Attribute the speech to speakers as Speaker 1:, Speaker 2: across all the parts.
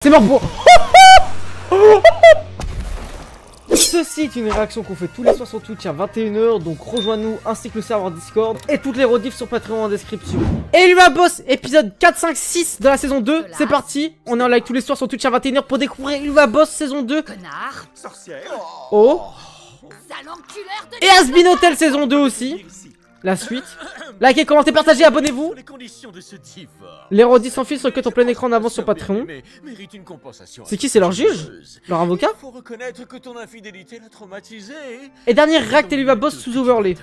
Speaker 1: C'est mort pour... Ceci est une réaction qu'on fait tous les soirs sur Twitch à 21 h, donc rejoins-nous ainsi que le serveur Discord et toutes les rediffs sur Patreon en description. Et Elua Boss, épisode 4, 5, 6 de la saison 2, c'est parti. On est en live tous les soirs sur Twitch à 21 h pour découvrir Elua Boss saison 2.
Speaker 2: Connard.
Speaker 3: Sorcière.
Speaker 1: Oh.
Speaker 2: Sale enculeur de...
Speaker 1: Et Asbin Hotel saison 2 aussi. La suite. Likez, commentez, partagez, abonnez-vous. Les rediffs sans fil sur le en plein écran en avance sur Patreon. C'est qui, c'est leur juge? Leur avocat?
Speaker 3: Faut reconnaître que ton infidélité l'a traumatisé.
Speaker 1: Et dernier react Elua Boss sous overlay.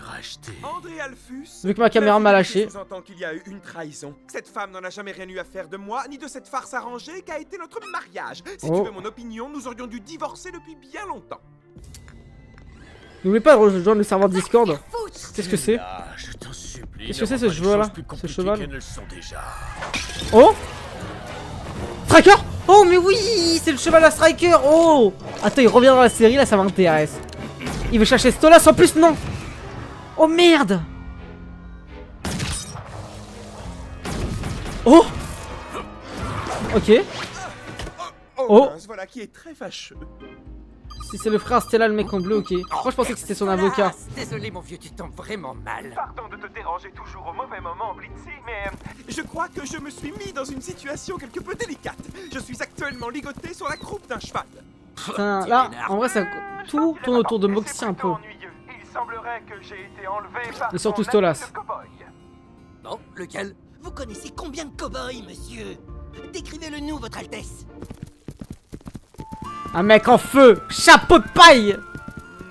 Speaker 3: André Alphus.
Speaker 1: Vu que ma caméra m'a lâché.
Speaker 3: Entend qu'il y a eu une trahison. Cette femme n'en a jamais rien eu à faire de moi, ni de cette farce arrangée qu'a été notre mariage. Si tu veux mon opinion, nous aurions dû divorcer depuis bien longtemps.
Speaker 1: N'oubliez pas de rejoindre le serveur Discord. Qu'est-ce que c'est? Qu'est-ce que c'est ce cheval là? Ce cheval? Oh! Striker! Oh mais oui! C'est le cheval à Striker! Oh! Attends, il revient dans la série, là ça m'intéresse. Il veut chercher Stolas en plus, non! Oh merde! Oh! Ok. Oh!
Speaker 3: Voilà qui est très fâcheux.
Speaker 1: Si c'est le frère Stella, le mec en bleu, ok. Moi je pensais que c'était son avocat.
Speaker 2: Désolé mon vieux, tu tombes vraiment mal.
Speaker 3: Pardon de te déranger toujours au mauvais moment, Blitzy, mais je crois que je me suis mis dans une situation quelque peu délicate. Je suis actuellement ligoté sur la croupe d'un cheval.
Speaker 1: Putain, là, en vrai, ça tout tourne autour de Moxie un peu.
Speaker 3: Il semblerait que j'ai été enlevé par
Speaker 1: et surtout Stolas.
Speaker 2: Bon, lequel? Vous connaissez combien de cow-boys, monsieur? Décrivez-le nous, votre Altesse.
Speaker 1: Un mec en feu, chapeau de paille,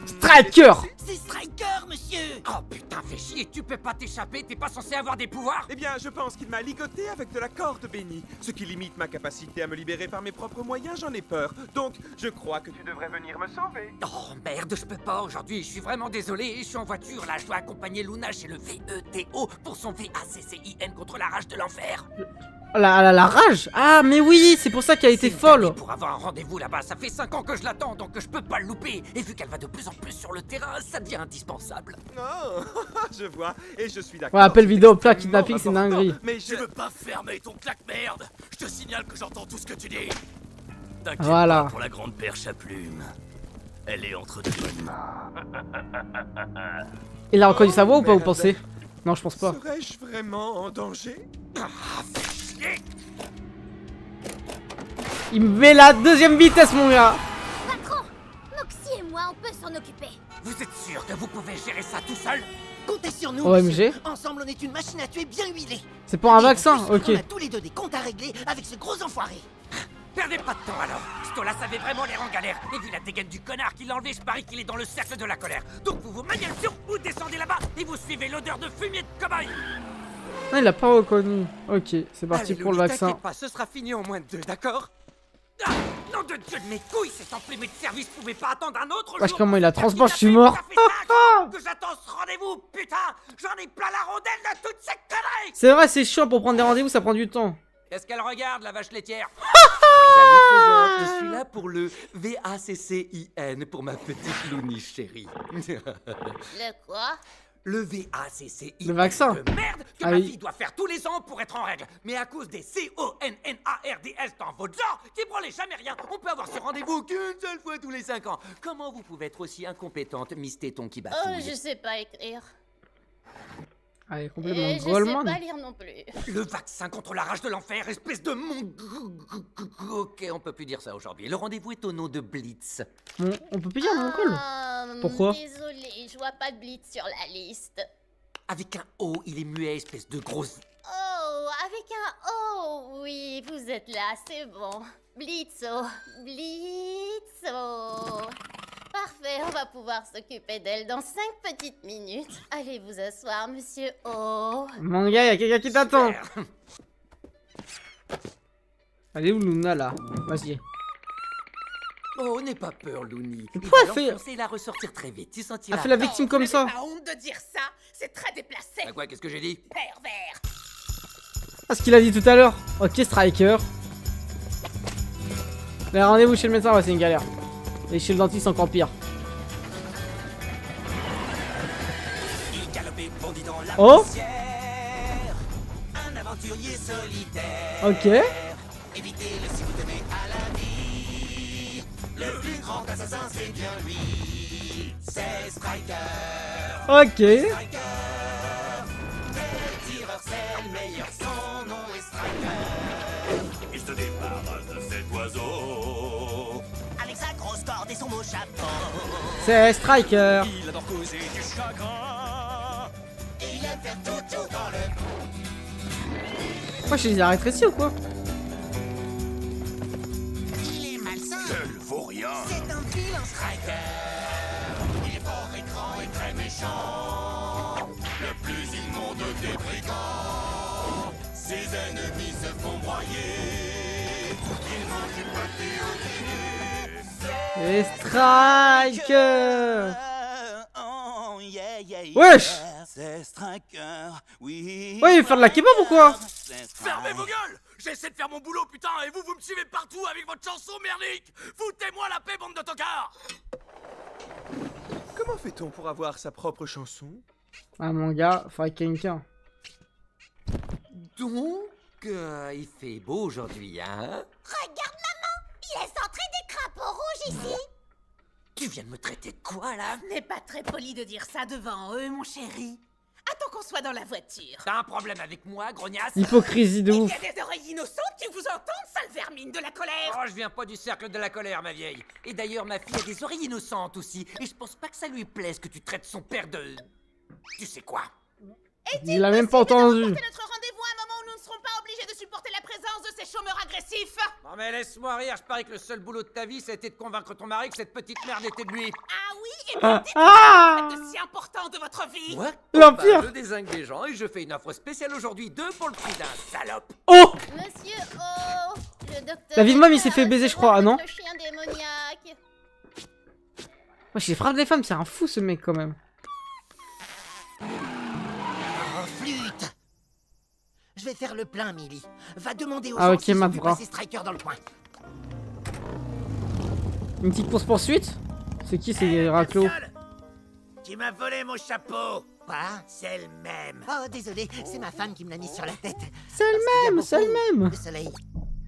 Speaker 1: Striker.
Speaker 2: C'est Striker, monsieur. Oh putain, fais chier, tu peux pas t'échapper, t'es pas censé avoir des pouvoirs.
Speaker 3: Eh bien, je pense qu'il m'a ligoté avec de la corde bénie. Ce qui limite ma capacité à me libérer par mes propres moyens, j'en ai peur. Donc, je crois que tu devrais venir me sauver.
Speaker 2: Oh merde, je peux pas aujourd'hui, je suis vraiment désolé. Je suis en voiture, là, je dois accompagner Luna chez le VETO pour son VACCIN contre la rage de l'enfer.
Speaker 1: La rage? Ah mais oui, c'est pour ça qu'elle a été folle.
Speaker 2: Pour avoir un rendez-vous là-bas, ça fait 5 ans que je l'attends, donc je peux pas le louper. Et vu qu'elle va de plus en plus sur le terrain, ça devient indispensable.
Speaker 3: Oh, je vois, et je suis d'accord.
Speaker 1: Ouais, appel vidéo, plat, kidnapping, c'est dinguerie.
Speaker 3: Mais
Speaker 2: je veux pas fermer ton claque-merde. Je te signale que j'entends tout ce que tu dis. T'inquiète
Speaker 1: voilà.
Speaker 2: pas pour la grande perche à plumes. Elle est entre deux bonnes mains.
Speaker 1: Il a reconnu sa voix ou pas, vous pensez? Non, je pense pas.
Speaker 3: Serais-je vraiment en danger?
Speaker 1: Il me met la deuxième vitesse, mon gars.
Speaker 4: Patron, Moxie et moi, on peut s'en occuper.
Speaker 2: Vous êtes sûr que vous pouvez gérer ça tout seul? Comptez sur nous.
Speaker 1: OMG.
Speaker 2: Ensemble, on est une machine à tuer bien huilée.
Speaker 1: C'est pour un vaccin, ok.
Speaker 2: On a tous les deux des comptes à régler avec ce gros enfoiré. Perdez pas de temps alors. Stolas avait vraiment l'air en galère. Et vu la dégaine du connard qui l'a enlevé, je parie qu'il est dans le cercle de la colère. Donc vous vous maniez le pion, vous descendez là-bas et vous suivez l'odeur de fumier de cow-boy.
Speaker 1: Non, il l'a pas reconnu. Ok, c'est parti pour le vaccin.
Speaker 2: T'inquiète pas, ce sera fini en moins de 2, d'accord? Ah, nom de Dieu de mes couilles, cet emprimé de service pouvait pas attendre un autre
Speaker 1: Wesh,
Speaker 2: jour.
Speaker 1: comment il a transport, je suis mort.
Speaker 2: Que j'attends ce rendez-vous, putain. J'en ai plein la rondelle de toutes ces conneries.
Speaker 1: C'est vrai, c'est chiant pour prendre des rendez-vous, ça prend du temps.
Speaker 2: Qu'est-ce qu'elle regarde, la vache laitière? Salut Trésor, je suis là pour le VACCIN, pour ma petite Louni chérie.
Speaker 4: Le quoi?
Speaker 2: Le VACCIN.
Speaker 1: Le vaccin.
Speaker 2: De merde que ma fille doit faire tous les ans pour être en règle. Mais à cause des CONNARDS dans votre genre, qui branlez jamais rien, on peut avoir ce rendez-vous qu'une seule fois tous les 5 ans. Comment vous pouvez être aussi incompétente, Miss Téton qui
Speaker 4: Oh,
Speaker 2: bafouille?
Speaker 4: je sais pas écrire.
Speaker 1: Allez,
Speaker 4: Et
Speaker 1: complètement
Speaker 4: je sais
Speaker 1: Goldman.
Speaker 4: pas lire non plus.
Speaker 2: Le vaccin contre la rage de l'enfer, espèce de mon... Ok, on peut plus dire ça aujourd'hui. Le rendez-vous est au nom de Blitz.
Speaker 1: On peut plus dire mon col. Pourquoi?
Speaker 4: Désolée, je vois pas de blitz sur la liste.
Speaker 2: Avec un O, il est muet, espèce de grosse...
Speaker 4: Oh, avec un O. Oui, vous êtes là, c'est bon. Blitzo. Blitzo. Parfait, on va pouvoir s'occuper d'elle dans 5 petites minutes. Allez vous asseoir, monsieur O.
Speaker 1: Mon gars, y'a quelqu'un qui t'attend. Elle est où Luna là? Vas-y.
Speaker 2: Oh, n'aie pas peur, Louni.
Speaker 1: Pourquoi elle fait...
Speaker 2: C'est la ressortir très vite, tu sentiras...
Speaker 1: Elle fait la victime comme ça.
Speaker 4: Pas honte de dire ça, c'est très déplacé.
Speaker 2: Bah quoi, qu'est-ce que j'ai dit?
Speaker 4: Pervers.
Speaker 1: Ah, ce qu'il a dit tout à l'heure. Ok, Striker. Mais rendez-vous chez le médecin, ouais, c'est une galère. Et chez le dentiste, encore pire. Oh. Ok.
Speaker 2: grand assassin, c'est bien lui. C'est Striker.
Speaker 1: Ok.
Speaker 2: Striker. Le tireur, c'est le meilleur. Son nom est Striker. Il se débarrasse de cet oiseau avec sa grosse corde et son beau chapeau.
Speaker 1: C'est Striker.
Speaker 2: Il adore causer du chagrin. Il aime faire tout dans le...
Speaker 1: Moi je les ai rétrécis ou quoi?
Speaker 2: Il est malsain. Je ne vaux rien. C'est un vilain Striker. Il est fort et grand et très méchant. Le plus immonde des brigands. Ses ennemis se font broyer. Il mange du pâté au dîner.
Speaker 1: Et Striker.
Speaker 2: Oh, yeah, yeah, yeah.
Speaker 1: Wesh.
Speaker 2: C'est Striker, oui.
Speaker 1: Ouais, il veut faire de la kebab ou quoi?
Speaker 2: Fermez vos gueules! J'essaie de faire mon boulot, putain, et vous me suivez partout avec votre chanson merdique! Foutez-moi la paix, bande de tocards!
Speaker 3: Comment fait-on pour avoir sa propre chanson?
Speaker 1: Ah mon gars, faudrait quelqu'un.
Speaker 5: Donc, il fait beau aujourd'hui, hein?
Speaker 4: Regarde, maman! Il est centré des crapauds rouges ici!
Speaker 5: Tu viens de me traiter de quoi, là?
Speaker 6: Ce n'est pas très poli de dire ça devant eux, mon chéri. Attends qu'on soit dans la voiture.
Speaker 2: T'as un problème avec moi, grognasse?
Speaker 1: Hypocrisie de
Speaker 6: Il
Speaker 1: ouf.
Speaker 6: y a des oreilles innocentes qui vous entendent, sale vermine de la colère.
Speaker 2: Oh, je viens pas du cercle de la colère, ma vieille. Et d'ailleurs, ma fille a des oreilles innocentes aussi. Et je pense pas que ça lui plaise que tu traites son père de... Tu sais quoi?
Speaker 1: Il a même pas entendu.
Speaker 6: Notre rendez-vous à un moment où nous ne serons pas obligés de supporter la présence de ces chômeurs agressifs.
Speaker 2: Non mais laisse-moi rire, je parie que le seul boulot de ta vie, c'était de convaincre ton mari que cette petite merde était de lui.
Speaker 6: Ah oui, et bien
Speaker 1: Ah,
Speaker 6: dites-moi de si important de votre vie.
Speaker 2: What?
Speaker 1: L'Empire.
Speaker 2: Je dézingue des gens et je fais une offre spéciale aujourd'hui, 2 pour le prix d'un salope.
Speaker 1: Oh.
Speaker 4: Monsieur O, le docteur...
Speaker 1: La vie de Mom, il s'est fait baiser, je crois. Ah non?
Speaker 4: Le chien démoniaque.
Speaker 1: Wesh, il frappe des femmes, c'est un fou ce mec quand même.
Speaker 5: Oh, flûte! Je vais faire le plein, Millie. Va demander aux
Speaker 1: Ah,
Speaker 5: gens
Speaker 1: ok,
Speaker 5: s'ils
Speaker 1: ma
Speaker 5: ont vu
Speaker 1: bras.
Speaker 5: passer Striker dans le coin.
Speaker 1: Une petite course poursuite? C'est qui c'est Raclo?
Speaker 2: Tu m'as volé mon chapeau.
Speaker 5: Quoi?
Speaker 2: C'est le même.
Speaker 5: Oh, désolé, c'est ma femme qui me l'a mis sur la tête.
Speaker 1: C'est le même, c'est le même.
Speaker 5: Le soleil.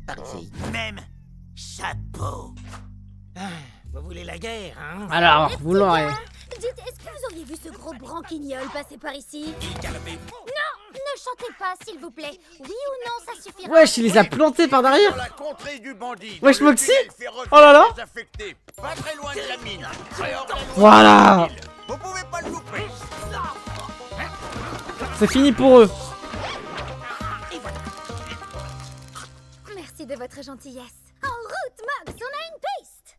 Speaker 5: Par ici.
Speaker 2: Même chapeau.
Speaker 5: Ah, vous voulez la guerre, hein?
Speaker 1: Alors, vous l'aurez.
Speaker 4: Dites, est-ce que vous auriez vu ce gros branquignol passer par ici? Ne chantez pas, s'il vous plaît. Oui ou non, ça suffira.
Speaker 1: Wesh, il les a plantés par derrière.
Speaker 7: La contrée du bandit.
Speaker 1: Wesh, Moxie.
Speaker 7: Oh
Speaker 1: Oh là là.
Speaker 7: Pas très loin de la mine. Très hors de la loi.
Speaker 1: Voilà.
Speaker 7: Vous pouvez pas le louper.
Speaker 1: C'est fini pour eux.
Speaker 4: Merci de votre gentillesse. En route, Max, on a une piste.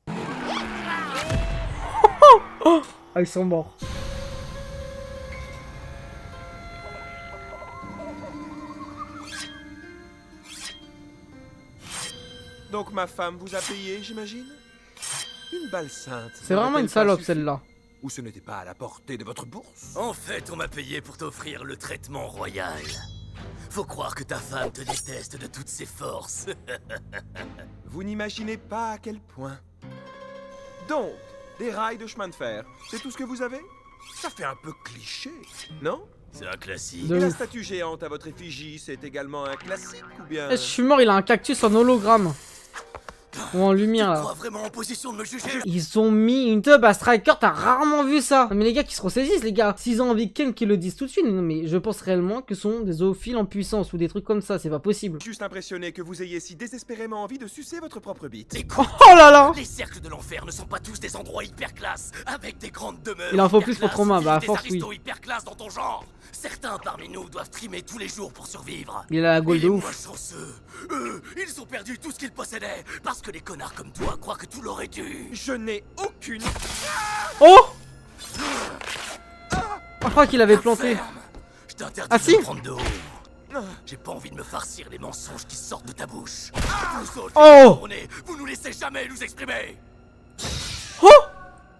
Speaker 1: Ah, ils sont morts.
Speaker 3: Donc ma femme vous a payé, j'imagine? Une balle sainte.
Speaker 1: C'est vraiment une salope celle-là.
Speaker 3: Ou ce n'était pas à la portée de votre bourse?
Speaker 8: En fait, on m'a payé pour t'offrir le traitement royal. Faut croire que ta femme te déteste de toutes ses forces.
Speaker 3: Vous n'imaginez pas à quel point. Donc, des rails de chemin de fer, c'est tout ce que vous avez? Ça fait un peu cliché, non?
Speaker 8: C'est un classique.
Speaker 1: De
Speaker 3: Et la
Speaker 1: ouf.
Speaker 3: statue géante à votre effigie, c'est également un classique ou bien...
Speaker 1: Eh, je suis mort, il a un cactus en hologramme. Ou en lumière
Speaker 8: Tu
Speaker 1: là.
Speaker 8: crois vraiment en position de me juger?
Speaker 1: Ils ont mis une tub à Striker, t'as rarement vu ça. Non, mais les gars qui se ressaisissent, les gars. S'ils ont envie qu'ils le disent tout de suite. Non, mais je pense réellement que ce sont des zoophiles en puissance ou des trucs comme ça, c'est pas possible.
Speaker 3: Juste impressionné que vous ayez si désespérément envie de sucer votre propre bite.
Speaker 8: Écoute,
Speaker 1: Oh là là.
Speaker 8: les cercles de l'enfer ne sont pas tous des endroits hyper classe, avec des grandes demeures.
Speaker 1: Il en faut plus
Speaker 8: hyper
Speaker 1: pour Trauma,
Speaker 8: classes,
Speaker 1: bah, à
Speaker 8: des
Speaker 1: force, oui.
Speaker 8: aristos hyper classe dans ton genre. Certains parmi nous doivent trimer tous les jours pour survivre.
Speaker 1: Il a la
Speaker 8: Et
Speaker 1: gueule de
Speaker 8: les
Speaker 1: ouf.
Speaker 8: moins chanceux, eux, ils ont perdu tout ce qu'ils possédaient parce que les connards comme toi croient que tout leur est dû.
Speaker 3: Je n'ai aucune...
Speaker 1: Oh. Je crois qu'il avait planté.
Speaker 8: Ferme. Je t'interdis
Speaker 1: Ah,
Speaker 8: de
Speaker 1: si
Speaker 8: me prendre de haut. J'ai pas envie de me farcir les mensonges qui sortent de ta bouche. Vous autres,
Speaker 1: Oh.
Speaker 8: vous nous laissez jamais nous exprimer.
Speaker 1: Oh.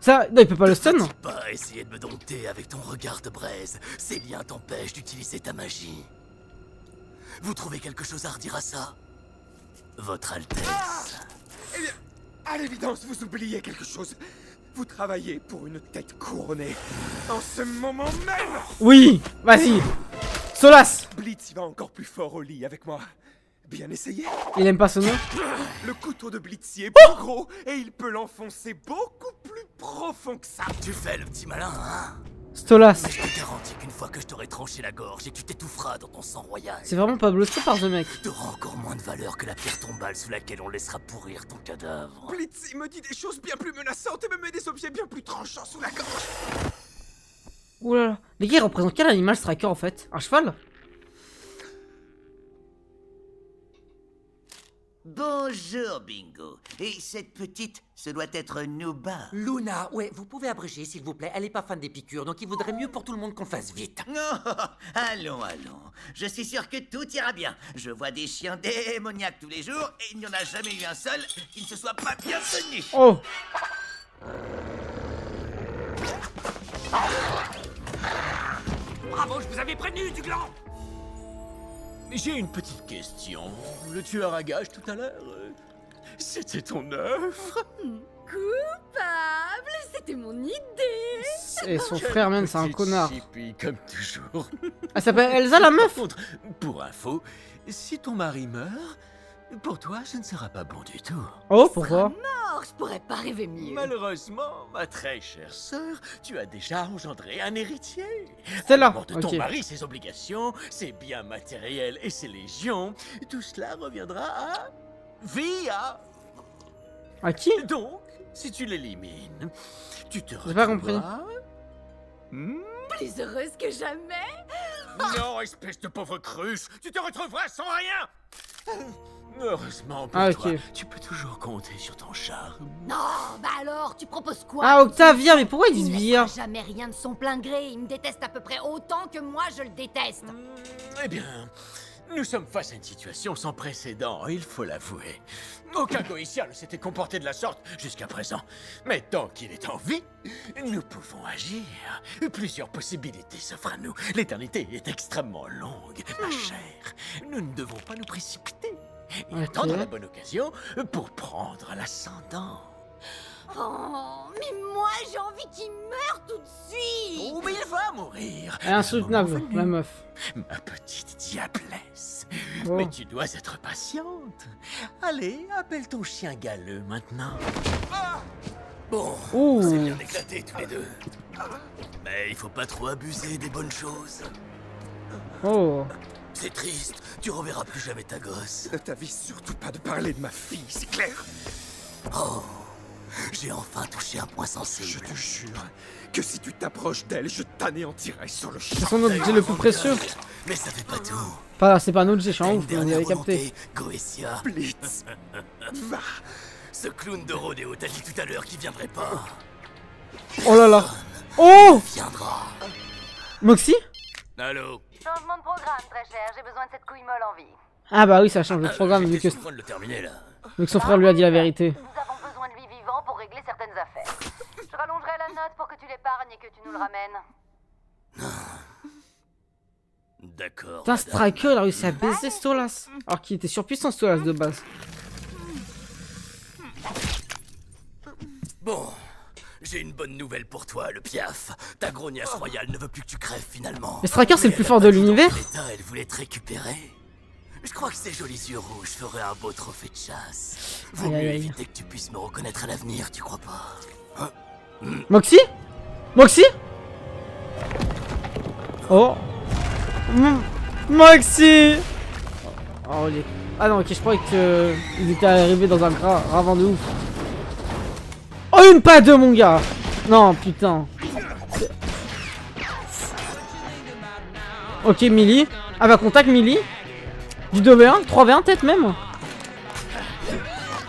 Speaker 1: Ça, non, il peut pas le stun.
Speaker 8: Pas essayer de me dompter avec ton regard de braise. Ces liens t'empêchent d'utiliser ta magie. Vous trouvez quelque chose à redire à ça? Votre Altesse.
Speaker 3: Eh bien, à l'évidence, vous oubliez quelque chose. Vous travaillez pour une tête couronnée. En ce moment même,
Speaker 1: Oui, vas-y. Solas.
Speaker 3: Blitz y va encore plus fort au lit avec moi. Bien essayé.
Speaker 1: Il aime pas ce nom.
Speaker 3: Le couteau de Blitzy est plus gros et il peut l'enfoncer beaucoup profond que ça.
Speaker 8: Tu fais le petit malin, hein?
Speaker 1: Stolas.
Speaker 8: Mais je te garantis qu'une fois que je t'aurai tranché la gorge et que tu t'étoufferas dans ton sang royal,
Speaker 1: C'est vraiment pas bluffé par ce mec.
Speaker 8: t'auras encore moins de valeur que la pierre tombale sous laquelle on laissera pourrir ton cadavre.
Speaker 3: Blitz, il me dit des choses bien plus menaçantes et me met des objets bien plus tranchants sous la gorge.
Speaker 1: Oulala. Les gars, ils représentent quel animal Striker en fait? Un cheval?
Speaker 5: Bonjour, Bingo. Et cette petite, ce doit être Nuba.
Speaker 2: Luna, ouais, vous pouvez abréger, s'il vous plaît. Elle est pas fan des piqûres, donc il vaudrait mieux pour tout le monde qu'on fasse vite.
Speaker 5: Oh, allons. Je suis sûr que tout ira bien. Je vois des chiens démoniaques tous les jours et il n'y en a jamais eu un seul qui ne se soit pas bien tenu.
Speaker 1: Oh.
Speaker 2: Bravo, je vous avais prévenu du gland.
Speaker 7: J'ai une petite question. Le tueur à gages tout à l'heure, c'était ton œuvre?
Speaker 4: Coupable, c'était mon idée.
Speaker 1: Et son frère même, c'est un connard.
Speaker 7: Chippy, comme toujours.
Speaker 1: Elle s'appelle Elsa la meuf.
Speaker 7: Par contre, pour info, si ton mari meurt, pour toi, ce ne sera pas bon du tout.
Speaker 1: Oh, pourquoi?
Speaker 4: Oh, je pourrais pas rêver mieux.
Speaker 7: Malheureusement, ma très chère sœur, tu as déjà engendré un héritier.
Speaker 1: C'est là.
Speaker 7: La mort de ton
Speaker 1: Ok.
Speaker 7: mari, ses obligations, ses biens matériels et ses légions, tout cela reviendra à Via.
Speaker 1: À qui?
Speaker 7: Donc, si tu l'élimines, tu te
Speaker 1: J'ai pas compris.
Speaker 7: retrouveras...
Speaker 4: Plus heureuse que jamais.
Speaker 7: Non, espèce de pauvre cruche, tu te retrouveras sans rien. Heureusement pour
Speaker 1: Ah,
Speaker 7: toi,
Speaker 1: ok.
Speaker 7: tu peux toujours compter sur ton charme.
Speaker 4: Non, bah alors, tu proposes quoi?
Speaker 1: Ah, Octavia, mais pourquoi ils
Speaker 4: Il
Speaker 1: disent
Speaker 4: ne
Speaker 1: Via?
Speaker 4: fera jamais rien de son plein gré. Il me déteste à peu près autant que moi je le déteste.
Speaker 7: Eh bien, nous sommes face à une situation sans précédent, il faut l'avouer. Aucun Goïtien ne s'était comporté de la sorte jusqu'à présent. Mais tant qu'il est en vie, nous pouvons agir. Plusieurs possibilités s'offrent à nous. L'éternité est extrêmement longue, ma chère. Nous ne devons pas nous précipiter et
Speaker 1: Ok.
Speaker 7: attendre la bonne occasion pour prendre l'ascendant.
Speaker 4: Oh, mais moi j'ai envie qu'il meure tout de suite.
Speaker 7: Oh, mais il va mourir.
Speaker 1: Elle est insoutenable,
Speaker 7: Le moment
Speaker 1: la
Speaker 7: venu.
Speaker 1: meuf.
Speaker 7: Ma petite diablesse.
Speaker 1: Oh.
Speaker 7: Mais tu dois être patiente. Allez, appelle ton chien galeux maintenant.
Speaker 8: Bon,
Speaker 1: Ouh.
Speaker 8: c'est bien éclaté tous les deux. Mais il faut pas trop abuser des bonnes choses.
Speaker 1: Oh.
Speaker 8: C'est triste, tu reverras plus jamais ta gosse.
Speaker 3: Ne t'avise surtout pas de parler de ma fille, c'est clair?
Speaker 8: Oh, j'ai enfin touché un point
Speaker 3: Je
Speaker 8: sensible.
Speaker 3: te jure que si tu t'approches d'elle, je t'anéantirai sur le champ.
Speaker 1: C'est son objet le plus précieux.
Speaker 8: Mais ça fait pas tout.
Speaker 1: Pas, c'est pas un objet, je suis
Speaker 8: T'as
Speaker 1: en
Speaker 8: une
Speaker 1: ouf, vous
Speaker 8: dernière
Speaker 1: avez capté.
Speaker 8: volonté, Goétia.
Speaker 3: Blitz, va.
Speaker 8: Ce clown de rodéo t'a dit tout à l'heure qu'il viendrait pas.
Speaker 1: Oh là là. Oh.
Speaker 8: Viendra.
Speaker 1: Moxie?
Speaker 8: Allô?
Speaker 9: Changement de programme, très cher. J'ai besoin de cette couille molle en vie.
Speaker 1: Ah bah oui, ça change de programme vu que,
Speaker 8: J'étais sur le point de le terminer là.
Speaker 1: vu que son frère lui a dit la vérité.
Speaker 9: Nous avons besoin de lui vivant pour régler certaines affaires. Je rallongerai la note pour que tu l'épargnes et que tu nous le ramènes.
Speaker 8: D'accord.
Speaker 1: Putain,
Speaker 8: madame.
Speaker 1: Striker, il a réussi à baiser Stolas. Alors qu'il était surpuissant, Stolas, de base.
Speaker 8: Bon, j'ai une bonne nouvelle pour toi, le piaf. Ta grognasse royale ne veut plus que tu crèves finalement.
Speaker 1: Mais Striker, c'est le
Speaker 8: Mais
Speaker 1: plus
Speaker 8: elle a
Speaker 1: fort
Speaker 8: pas
Speaker 1: de
Speaker 8: dit dans
Speaker 1: l'univers.
Speaker 8: quel état elle voulait te récupérer. Je crois que ces jolis yeux rouges feraient un beau trophée de chasse. Vaut
Speaker 1: Aïe,
Speaker 8: mieux
Speaker 1: aïe, aïe.
Speaker 8: éviter que tu puisses me reconnaître à l'avenir, tu crois pas?
Speaker 1: Moxie? Moxie? Oh. Moxie. Oh, il est... Ah non, ok, je croyais qu'il était arrivé dans un ravin de ouf. Oh, une pas deux, mon gars. Non, putain. Ok, Millie. Ah bah, contact Millie. Du 2v1, 3v1 peut-être même.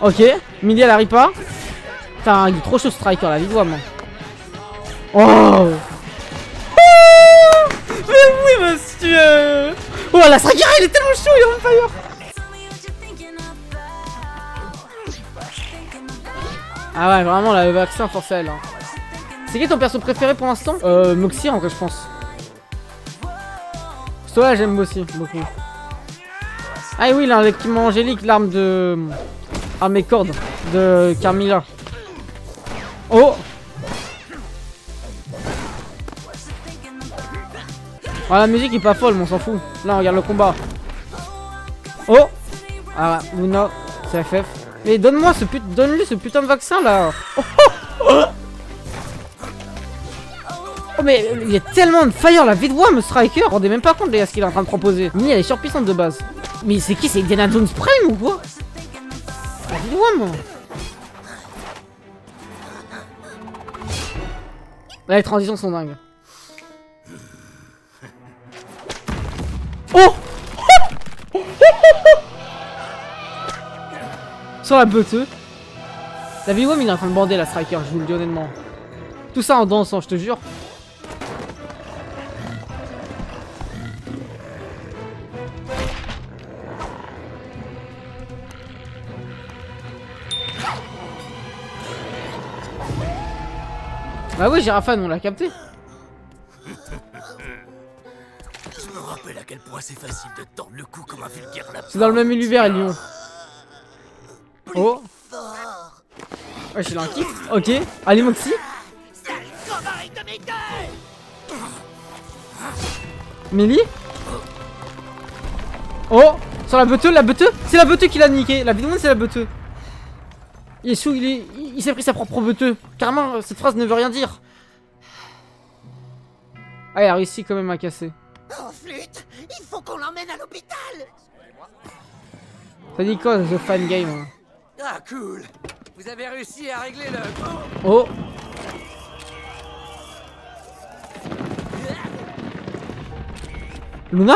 Speaker 1: Ok, Millie elle arrive pas. Putain, il est trop chaud Striker, la vie de moi. Oh. Mais oui, monsieur. Oh, la Striker, il est tellement chaud, il est on fire. Ah ouais, vraiment, là, le vaccin, force à elle. Hein. C'est qui ton perso préféré pour l'instant? Moxie, en vrai, je pense. Stola, j'aime aussi, beaucoup. Ah oui, l'équipement angélique, l'arme de... arme et cordes de Carmilla. Oh. Oh, la musique est pas folle, mais on s'en fout. Là, on regarde le combat. Oh. Ah, Luna, c'est FF. Mais donne-moi ce donne-lui ce putain de vaccin là. Oh, oh, oh. Oh mais il y a tellement de fire la vie de Wham Striker. Vous vous rendez même pas compte les gars ce qu'il est en train de proposer. Mini elle est surpuissante de base. Mais c'est qui? C'est Indiana Jones Prime ou quoi? La vie de Wham. Là les transitions sont dingues. Oh. Sur la beuteuse. La vie de Wham il est en train de bander la Striker, je vous le dis honnêtement. Tout ça en dansant, je te jure. Bah oui, Giraffan, on l'a capté.
Speaker 8: Je me rappelle à quel point c'est facile de tordre le cou comme un vulgaire lapin.
Speaker 1: C'est dans le même univers, Lyon. Oh. Ouais, j'ai un kiff. Ok. Allez, Moxie. Mélie. Oh. Sur la beuteuse, c'est la beuteuse qui l'a niqué. La vidéo, c'est la beuteuse. Il est sous, il s'est pris sa propre beuteuse. Carrément, cette phrase ne veut rien dire. Ah, il a réussi quand même à casser.
Speaker 2: Oh, flûte, il faut qu'on l'emmène à l'hôpital.
Speaker 1: T'as dit quoi, The Fan Game hein.
Speaker 2: Ah, cool. Vous avez réussi à régler le...
Speaker 1: Oh. Luna?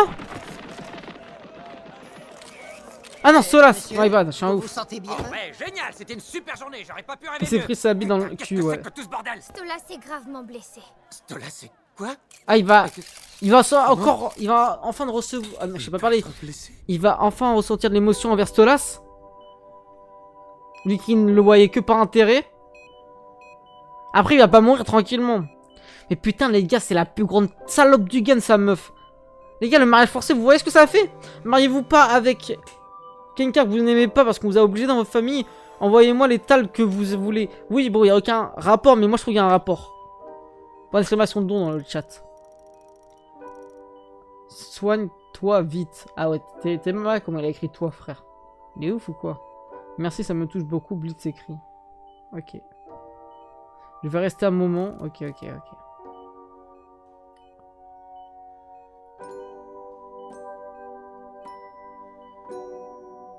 Speaker 1: Ah non, Solas, my bad, je suis un ouf.
Speaker 2: Vous sentez bien? Oh, ouais, génial, c'était une super journée, j'aurais pas pu rêver.
Speaker 1: Il s'est pris sa bille dans le cul, ouais.
Speaker 4: Stolas est gravement blessé.
Speaker 2: Stolas, c'est quoi?
Speaker 1: Ah, il va enfin de recevoir. Ah non, je sais pas parler. Il va enfin ressentir de l'émotion envers Stolas. Lui qui ne le voyait que par intérêt. Après, il va pas mourir tranquillement. Mais putain, les gars, c'est la plus grande salope du game, sa meuf. Les gars, le mariage forcé, vous voyez ce que ça a fait? Mariez-vous pas avec quelqu'un que vous n'aimez pas parce qu'on vous a obligé dans votre famille. Envoyez-moi les tales que vous voulez. Oui, bon, il n'y a aucun rapport, mais moi je trouve qu'il y a un rapport. Point d'exclamation de don dans le chat. Soigne-toi vite. Ah ouais, t'es mal comment il a écrit toi, frère. Il est ouf ou quoi? Merci, ça me touche beaucoup, Blitz écrit. Ok. Je vais rester un moment. Ok.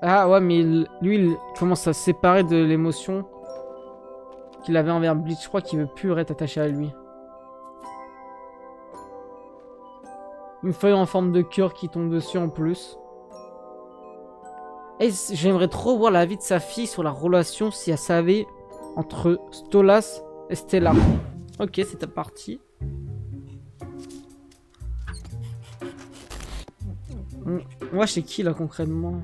Speaker 1: Ah ouais, mais lui, il commence à se séparer de l'émotion qu'il avait envers Bleach. Je crois qu'il veut plus être attaché à lui. Une feuille en forme de cœur qui tombe dessus en plus. Et j'aimerais trop voir la vie de sa fille sur la relation si elle savait entre Stolas et Stella. Ok, c'est parti. Moi, c'est qui là concrètement?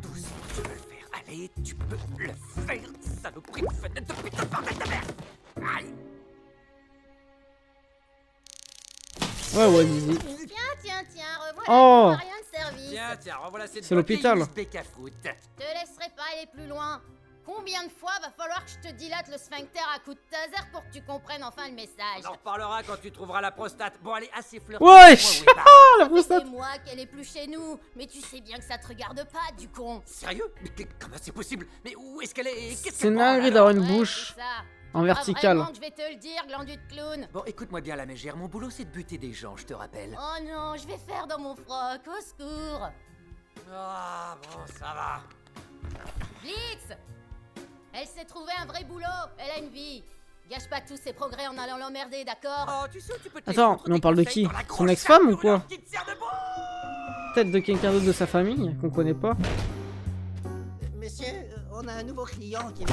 Speaker 2: Allez, tu peux le faire, saloperie de fenêtre de putain de bordel de merde. Aïe.
Speaker 1: Ouais, Zizi.
Speaker 4: Tiens, revoilà,
Speaker 1: oh.
Speaker 4: rien de service.
Speaker 2: Tiens, revoilà cette
Speaker 1: c'est l'hôpital.
Speaker 4: Je te laisserai pas aller plus loin. Combien de fois va falloir que je te dilate le sphincter à coups de taser pour que tu comprennes enfin le message?
Speaker 2: On en reparlera quand tu trouveras la prostate. Bon, allez, assez flirté.
Speaker 1: Ouais, la prostate.
Speaker 4: C'est moi qu'elle est plus chez nous. Mais tu sais bien que ça te regarde pas, du con.
Speaker 2: Sérieux? Mais comment c'est possible? Mais où est-ce qu'elle est?
Speaker 1: C'est dingue d'avoir une bouche en verticale.
Speaker 4: Vraiment que je vais te le dire, glandu de clown.
Speaker 2: Bon, écoute-moi bien la mégère. Mon boulot, c'est de buter des gens, je te rappelle.
Speaker 4: Oh non, je vais faire dans mon froc. Au secours.
Speaker 2: Ah, bon, ça va.
Speaker 4: Blitz! Elle s'est trouvé un vrai boulot, elle a une vie. Gâche pas tous ses progrès en allant l'emmerder, d'accord?
Speaker 2: Oh, tu sais, tu peux
Speaker 1: attends, mais on parle de qui? Son ex-femme ou quoi? Peut-être de quelqu'un d'autre de sa famille qu'on connaît pas.
Speaker 10: Monsieur, on a un nouveau client qui...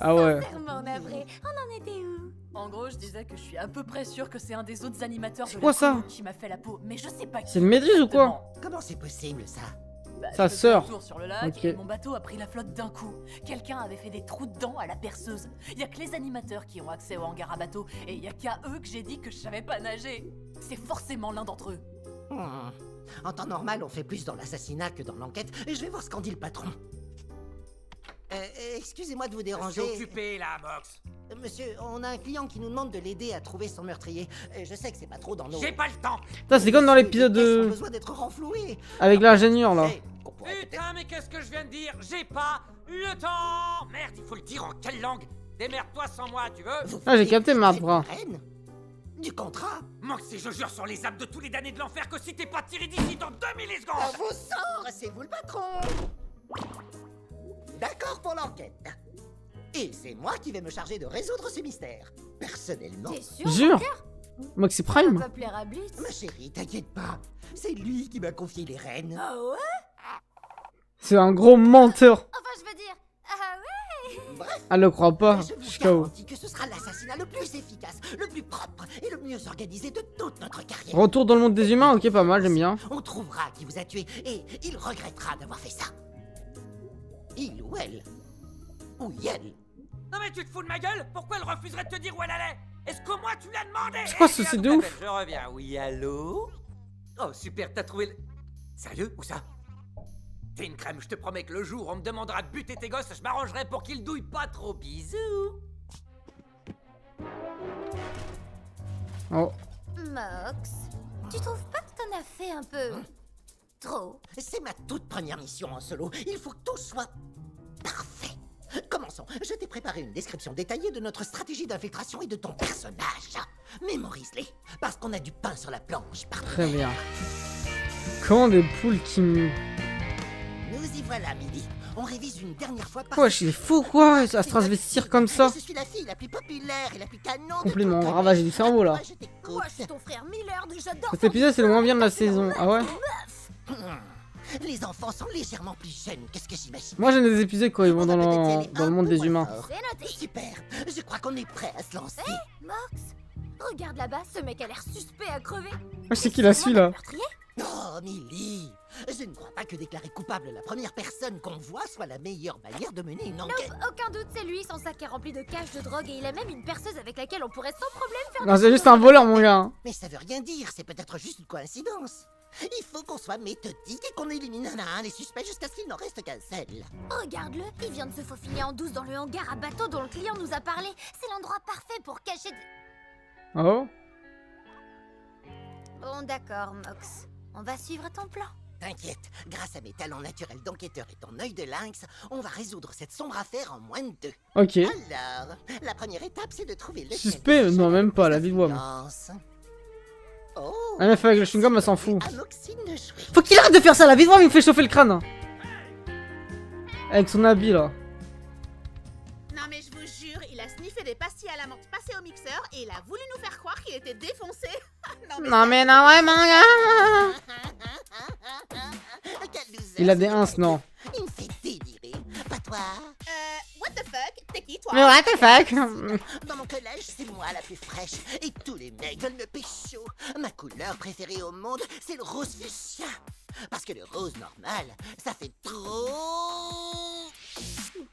Speaker 1: Ah ouais.
Speaker 4: Sincèrement navré, on en était où?
Speaker 6: En gros, je disais que je suis à peu près sûr que c'est un des autres animateurs de
Speaker 1: quoi,
Speaker 6: la
Speaker 1: ça
Speaker 6: qui m'a fait la peau, mais je sais pas qui.
Speaker 1: C'est une méduse ou quoi?
Speaker 10: Comment c'est possible, ça?
Speaker 1: Sa sœur.
Speaker 6: Sur le lac, okay. Et mon bateau a pris la flotte d'un coup. Quelqu'un avait fait des trous dedans à la perceuse. Il y a que les animateurs qui ont accès au hangar à bateau, et il y a qu'à eux que j'ai dit que je savais pas nager. C'est forcément l'un d'entre eux.
Speaker 10: En temps normal, on fait plus dans l'assassinat que dans l'enquête. Et je vais voir ce qu'en dit le patron. Excusez-moi de vous déranger.
Speaker 2: Je suis occupé là, Mox.
Speaker 10: Monsieur, on a un client qui nous demande de l'aider à trouver son meurtrier. Je sais que c'est pas trop dans nos...
Speaker 2: J'ai pas le temps.
Speaker 1: C'est comme dans l'épisode de...
Speaker 10: besoin d'être renfloué.
Speaker 1: Avec l'ingénieur là.
Speaker 2: Putain, mais qu'est-ce que je viens de dire? J'ai pas le temps. Merde, il faut le dire en quelle langue? Démerde-toi sans moi, tu veux?
Speaker 1: Ah, j'ai capté Marc Brun.
Speaker 10: Du contrat?
Speaker 2: Moxie, je jure sur les âmes de tous les damnés de l'enfer que si t'es pas tiré d'ici dans 2 millisecondes.
Speaker 10: À vos sorts, c'est vous le patron. D'accord pour l'enquête. Et c'est moi qui vais me charger de résoudre ce mystère. Personnellement.
Speaker 4: T'es sûr?
Speaker 1: Jure. Moxie
Speaker 4: Ça
Speaker 1: Prime.
Speaker 4: va plaire à Blitz.
Speaker 10: Ma chérie, t'inquiète pas. C'est lui qui m'a confié les rênes.
Speaker 4: Ah ouais?
Speaker 1: C'est un gros menteur.
Speaker 4: Enfin, je veux dire... Ah ouais?
Speaker 10: Bref,
Speaker 1: Elle le croit pas.
Speaker 10: je
Speaker 1: Je suis
Speaker 10: vous
Speaker 1: KO.
Speaker 10: garantis que ce sera l'assassinat le plus efficace, le plus propre et le mieux organisé de toute notre carrière.
Speaker 1: Retour dans le monde des humains, ok, pas mal, j'aime bien.
Speaker 10: On trouvera qui vous a tué et il regrettera d'avoir fait ça. Il ou elle. Ou elle.
Speaker 2: Non mais tu te fous de ma gueule? Pourquoi elle refuserait de te dire où elle allait? Est-ce que moi tu l'as demandé?
Speaker 1: C'est quoi
Speaker 2: Eh
Speaker 1: ce
Speaker 2: bien,
Speaker 1: site de
Speaker 2: donc,
Speaker 1: ouf?
Speaker 2: Je reviens, oui, allô? Oh super, t'as trouvé le... Sérieux? Où ça? T'es une crème, je te promets que le jour où on me demandera de buter tes gosses, je m'arrangerai pour qu'ils douillent pas trop. Bisous.
Speaker 1: Oh.
Speaker 4: Mox, tu trouves pas que t'en as fait un peu... trop?
Speaker 10: C'est ma toute première mission en solo. Il faut que tout soit parfait. Commençons. Je t'ai préparé une description détaillée de notre stratégie d'infiltration et de ton personnage. Mémorise-les, parce qu'on a du pain sur la planche.
Speaker 1: Très bien. Comment des poules qui me...
Speaker 10: Nous y voilà, Millie. On révise une dernière fois par...
Speaker 1: Wesh, il est fou quoi, à se transvestir comme ça.
Speaker 10: Je suis la fille la plus populaire et la plus canon de
Speaker 1: Complètement
Speaker 10: tout le
Speaker 1: ravagé du cerveau là.
Speaker 10: Moi, je t'écoute.
Speaker 4: Moi, je suis ton frère Miller, j'adore...
Speaker 1: Cet épisode c'est le moins bien de la saison. Ah ouais?
Speaker 10: Les enfants sont légèrement plus jeunes que ce que j'imagine.
Speaker 1: Moi j'aime des épisodes quand ils vont dans le monde des humains.
Speaker 4: C'est noté.
Speaker 10: Super. Je crois qu'on est prêt à se lancer.
Speaker 4: Mox, regarde là-bas, ce mec a l'air suspect à crever.
Speaker 1: Je sais qui la suit là.
Speaker 10: Oh, Millie, je ne crois pas que déclarer coupable la première personne qu'on voit soit la meilleure manière de mener une enquête.
Speaker 4: Nope, aucun doute, c'est lui. Son sac est rempli de caches de drogue et il a même une perceuse avec laquelle on pourrait sans problème faire...
Speaker 1: Non, c'est juste un voleur mon gars.
Speaker 10: Mais ça veut rien dire, c'est peut-être juste une coïncidence. Il faut qu'on soit méthodique et qu'on élimine un à un les suspects jusqu'à ce qu'il n'en reste qu'un seul.
Speaker 4: Regarde-le, il vient de se faufiler en douce dans le hangar à bateau dont le client nous a parlé. C'est l'endroit parfait pour cacher...
Speaker 1: Oh.
Speaker 4: Bon, d'accord, Mox. On va suivre ton plan.
Speaker 10: T'inquiète, grâce à mes talents naturels d'enquêteur et ton œil de lynx, on va résoudre cette sombre affaire en moins de 2.
Speaker 1: Ok.
Speaker 10: Alors, la première étape, c'est de trouver le...
Speaker 1: Suspect? Non, même pas, la vie de moi.
Speaker 10: Oh.
Speaker 1: La meuf avec le chewing-gum, elle s'en fout.
Speaker 10: Amoxine de jouer.
Speaker 1: Faut qu'il arrête de faire ça, la vie de moi, il me fait chauffer le crâne. Avec son habit là.
Speaker 11: Non mais je vous jure, il a sniffé des pastilles à la menthe passées au mixeur et il a voulu nous faire croire qu'il était défoncé.
Speaker 1: Non mais non, ouais, mon gars. Il a des ins, non.
Speaker 10: Il me fait délirer. Pas toi.
Speaker 11: What the fuck? T'es qui toi?
Speaker 1: Mais what the fuck?
Speaker 10: Dans mon collège, c'est moi la plus fraîche. Et tous les mecs veulent me pécho. Ma couleur préférée au monde, c'est le rose fuchsia. Parce que le rose normal, ça fait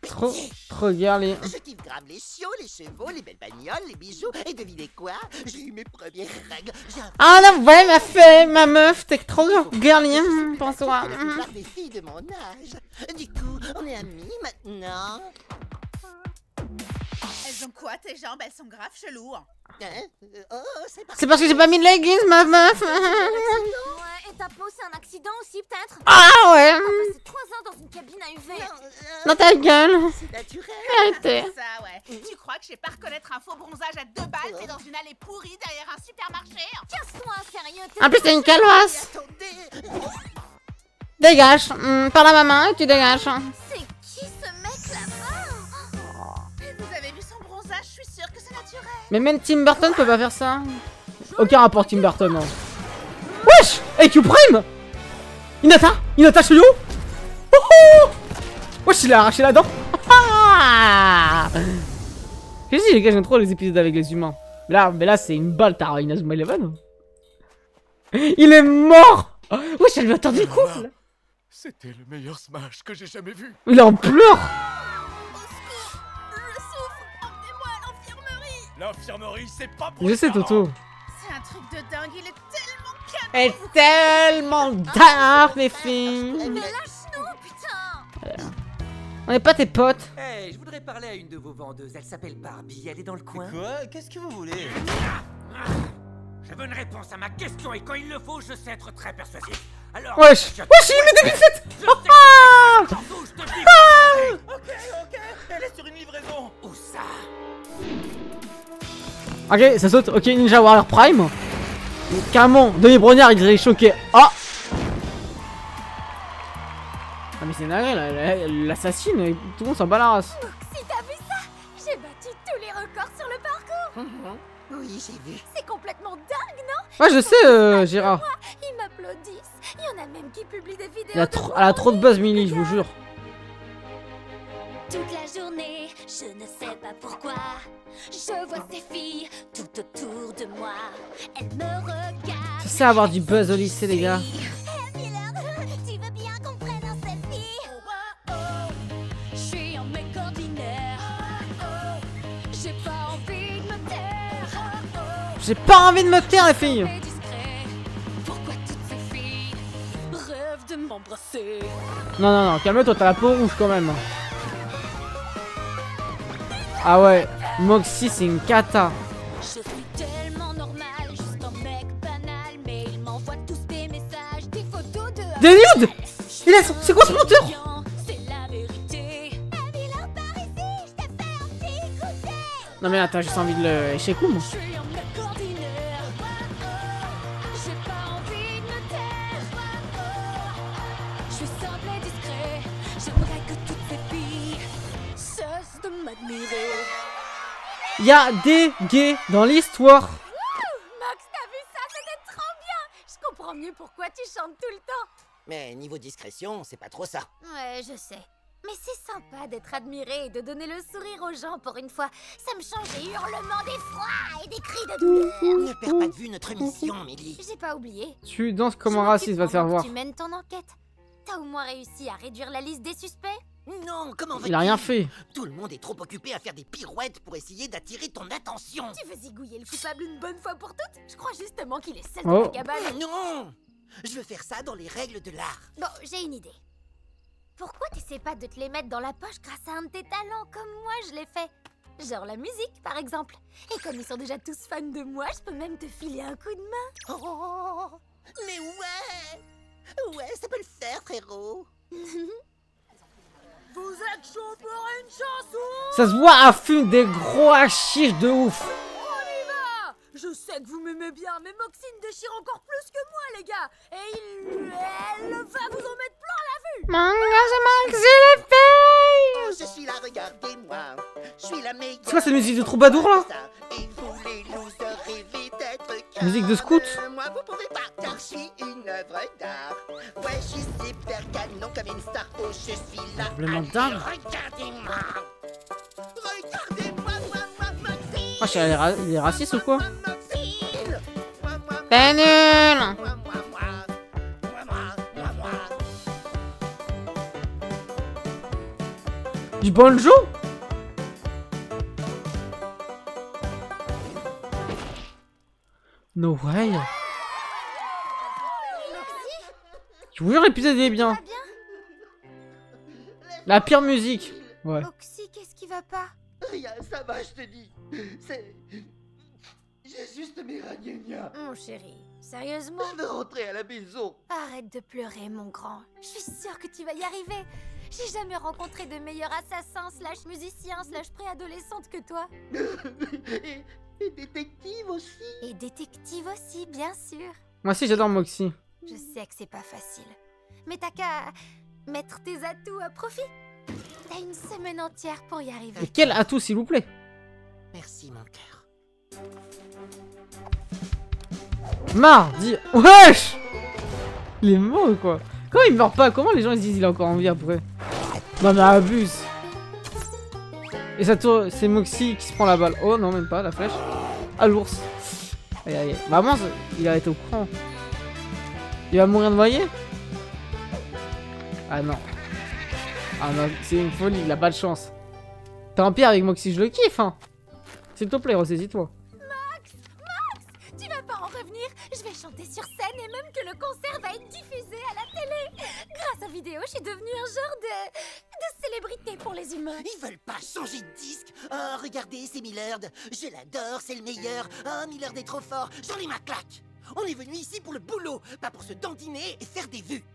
Speaker 1: Trop girly.
Speaker 10: Je kiffe grave les chiots, les chevaux, les belles bagnoles, les bijoux. Et devinez quoi? J'ai eu mes premières règles.
Speaker 1: Ah non, ouais, ma meuf, t'es trop girly. Bonsoir.
Speaker 10: La plupart des filles de mon âge. Du coup, on est amis maintenant.
Speaker 11: Elles ont quoi tes jambes? Elles sont grave cheloues.
Speaker 10: Oh,
Speaker 1: c'est parce que j'ai pas mis de leggings, ma meuf.
Speaker 4: Ouais, et ta peau, c'est un accident aussi, peut-être?
Speaker 1: Ah ouais.
Speaker 4: T'as passé 3 ans dans une cabine à UV.
Speaker 1: Dans ta gueule.
Speaker 10: C'est naturel.
Speaker 1: Arrêtez.
Speaker 11: Ça, ouais. Tu crois que je sais pas reconnaître un faux bronzage à 2 balles fait dans une allée pourrie derrière un supermarché?
Speaker 4: Casse-toi, sérieux.
Speaker 1: En plus, t'es une caloisse. Dégage. Par la maman et tu dégages.
Speaker 4: C'est qui ce mec là-bas?
Speaker 11: Vous avez vu son bronzage? Je suis sûre que c'est naturel.
Speaker 1: Mais même Tim Burton peut pas faire ça. Aucun rapport Tim Burton. Hein. Wesh! Hey, Q-Prime! Hinata Shouyo! Oh oh! Wesh, il a arraché la dent! Je dis les gars, j'aime trop les épisodes avec les humains. Mais là c'est une balle, t'as Inazuma Eleven. Il est mort! Wesh, elle lui a tendu le cou!
Speaker 8: C'était le meilleur Smash que j'ai jamais vu.
Speaker 1: Il est en pleurs!
Speaker 11: Je souffre. Emmenez-moi à l'infirmerie.
Speaker 8: L'infirmerie, c'est pas pour
Speaker 1: Je sais, Toto.
Speaker 11: C'est un truc de dingue. Il est tellement canon.
Speaker 1: Elle est tellement dark, les filles.
Speaker 4: Mais lâche-nous, putain!
Speaker 1: On n'est pas tes potes.
Speaker 2: Hey, je voudrais parler à une de vos vendeuses. Elle s'appelle Barbie. Elle est dans le coin.
Speaker 12: Quoi? Qu'est-ce que vous voulez?
Speaker 2: Je veux une réponse à ma question et quand il le faut, je sais être très persuasif. Alors.
Speaker 1: Wesh, il met des bicettes.
Speaker 12: Ok, elle est sur une livraison.
Speaker 2: Où ça?
Speaker 1: Ok, ça saute. Ok, Ninja Warrior Prime. Carrément, Denis Brognard, il est choqué. Ah! Ah, mais c'est navré, l'assassine, tout le monde s'en bat la race.
Speaker 4: Si t'as vu ça? J'ai battu tous les records sur le parcours.
Speaker 10: Oui, j'ai vu.
Speaker 4: C'est complètement dingue, non?
Speaker 1: Ouais, je sais, Gérard.
Speaker 4: Ils m'applaudissent. Il y en a même qui publient des vidéos.
Speaker 1: Elle a trop de buzz, Millie, je vous jure.
Speaker 4: Toute la journée, je ne sais pas pourquoi. Je vois ces filles tout autour de moi. Elles me regardent.
Speaker 1: C'est avoir du buzz au lycée, les gars.
Speaker 4: Tu veux bien qu'on prenne un selfie? Je suis en mec ordinaire. J'ai pas envie de me taire.
Speaker 1: J'ai pas envie de me taire, les filles.
Speaker 4: Pourquoi toutes ces filles rêvent de m'embrasser?
Speaker 1: Non, calme-toi, t'as la peau rouge quand même. Ah ouais, Moxie, c'est une cata.
Speaker 4: Je suis tellement normal, juste un mec banal, mais il m'envoie tous des messages, des photos de...
Speaker 1: Des nudes. C'est quoi ce monteur?
Speaker 4: C'est la vérité.
Speaker 1: Non mais attends, j'ai envie de le échec moi.
Speaker 4: Je suis un mec ordinaire. J'ai pas envie de me taire. Je suis simple et discret. J'aimerais que toutes ces filles cessent de m'admirer.
Speaker 1: Y a des gays dans l'histoire.
Speaker 4: Max, t'as vu ça? C'était trop bien. Je comprends mieux pourquoi tu chantes tout le temps.
Speaker 10: Mais niveau discrétion, c'est pas trop ça.
Speaker 4: Ouais, je sais. Mais c'est sympa d'être admiré et de donner le sourire aux gens pour une fois. Ça me change des hurlements d'effroi et des cris de douleur.
Speaker 10: Ne perds pas de vue notre mission, Millie.
Speaker 4: J'ai pas oublié.
Speaker 1: Tu danses comme un raciste, va te faire voir.
Speaker 4: Tu mènes ton enquête. T'as au moins réussi à réduire la liste des suspects?
Speaker 10: Non, comment
Speaker 1: Il a rien fait.
Speaker 10: Tout le monde est trop occupé à faire des pirouettes pour essayer d'attirer ton attention.
Speaker 4: Tu veux zigouiller le coupable une bonne fois pour toutes? Je crois justement qu'il est seul
Speaker 1: Oh.
Speaker 4: dans la cabane.
Speaker 10: Non! Je veux faire ça dans les règles de l'art.
Speaker 4: Bon, j'ai une idée. Pourquoi t'essaies pas de te les mettre dans la poche grâce à un de tes talents comme moi je l'ai fait? Genre la musique, par exemple. Et comme ils sont déjà tous fans de moi, je peux même te filer un coup de main.
Speaker 10: Oh, mais ouais! Ouais, ça peut le faire, frérot.
Speaker 4: Vous êtes chaud pour une chanson?
Speaker 1: Ça se voit à fume des gros hachiches de ouf.
Speaker 4: On y va! Je sais que vous m'aimez bien, mais Moxine déchire encore plus que moi, les gars. Et elle va vous en mettre plein la vue.
Speaker 10: Oh, je suis là, regardez-moi. Je suis la meilleure.
Speaker 1: C'est quoi cette musique de troubadour là?
Speaker 10: Et vous les losers rêvez d'être
Speaker 1: Musique de scout.
Speaker 10: Moi vous pouvez pas, car je suis une œuvre d'art. Ouais, je suis super canon comme une star. Oh, je suis là.
Speaker 1: Complètement dingue.
Speaker 10: Regardez-moi. Regardez-moi, moi, Moxine.
Speaker 1: Ah, il est raciste ou quoi?
Speaker 10: Moxine.
Speaker 1: T'es nul. Du banjo? No way. Je vous jure, l'épisode est bien.
Speaker 4: Ça va bien?
Speaker 1: La pire musique. Ouais.
Speaker 4: Moxie, qu'est-ce qui va pas?
Speaker 10: Rien, ça va, je te dis. C'est... J'ai juste mes ragnagnas.
Speaker 4: Mon chéri, sérieusement?
Speaker 10: Je veux rentrer à la maison.
Speaker 4: Arrête de pleurer, mon grand. Je suis sûre que tu vas y arriver. J'ai jamais rencontré de meilleur assassin slash musicien slash préadolescente que toi.
Speaker 10: Et détective aussi.
Speaker 4: Et détective aussi, bien sûr.
Speaker 1: Moi aussi, j'adore Moxie.
Speaker 4: Je sais que c'est pas facile. Mais t'as qu'à mettre tes atouts à profit. T'as une semaine entière pour y arriver.
Speaker 1: Et quel atout, s'il vous plaît?
Speaker 10: Merci, mon cœur.
Speaker 1: Mardi. Wesh! Il est mort ou quoi? Comment il meurt pas? Comment les gens ils disent il est encore en vie après? Non mais abuse. Et ça tourne, c'est Moxie qui se prend la balle. Oh non, même pas, la flèche. Ah, l'ours. Aïe aïe. Maman, il a été au courant. Il va mourir noyé? Ah non. Ah non, c'est une folie, il a pas de chance. Tant pis avec Moxie, je le kiffe, hein. S'il te plaît, ressaisis-toi.
Speaker 4: Max! Tu vas pas en revenir? Je vais chanter sur scène et même que le concert va être diffusé à la télé. Grâce aux vidéos, je suis devenue un genre de célébrité pour les humains.
Speaker 10: Ils veulent pas changer de disque. Oh, regardez, c'est Millard. Je l'adore, c'est le meilleur. Oh, Millard est trop fort. J'en ai ma claque. On est venu ici pour le boulot, pas pour se dandiner et faire des vues.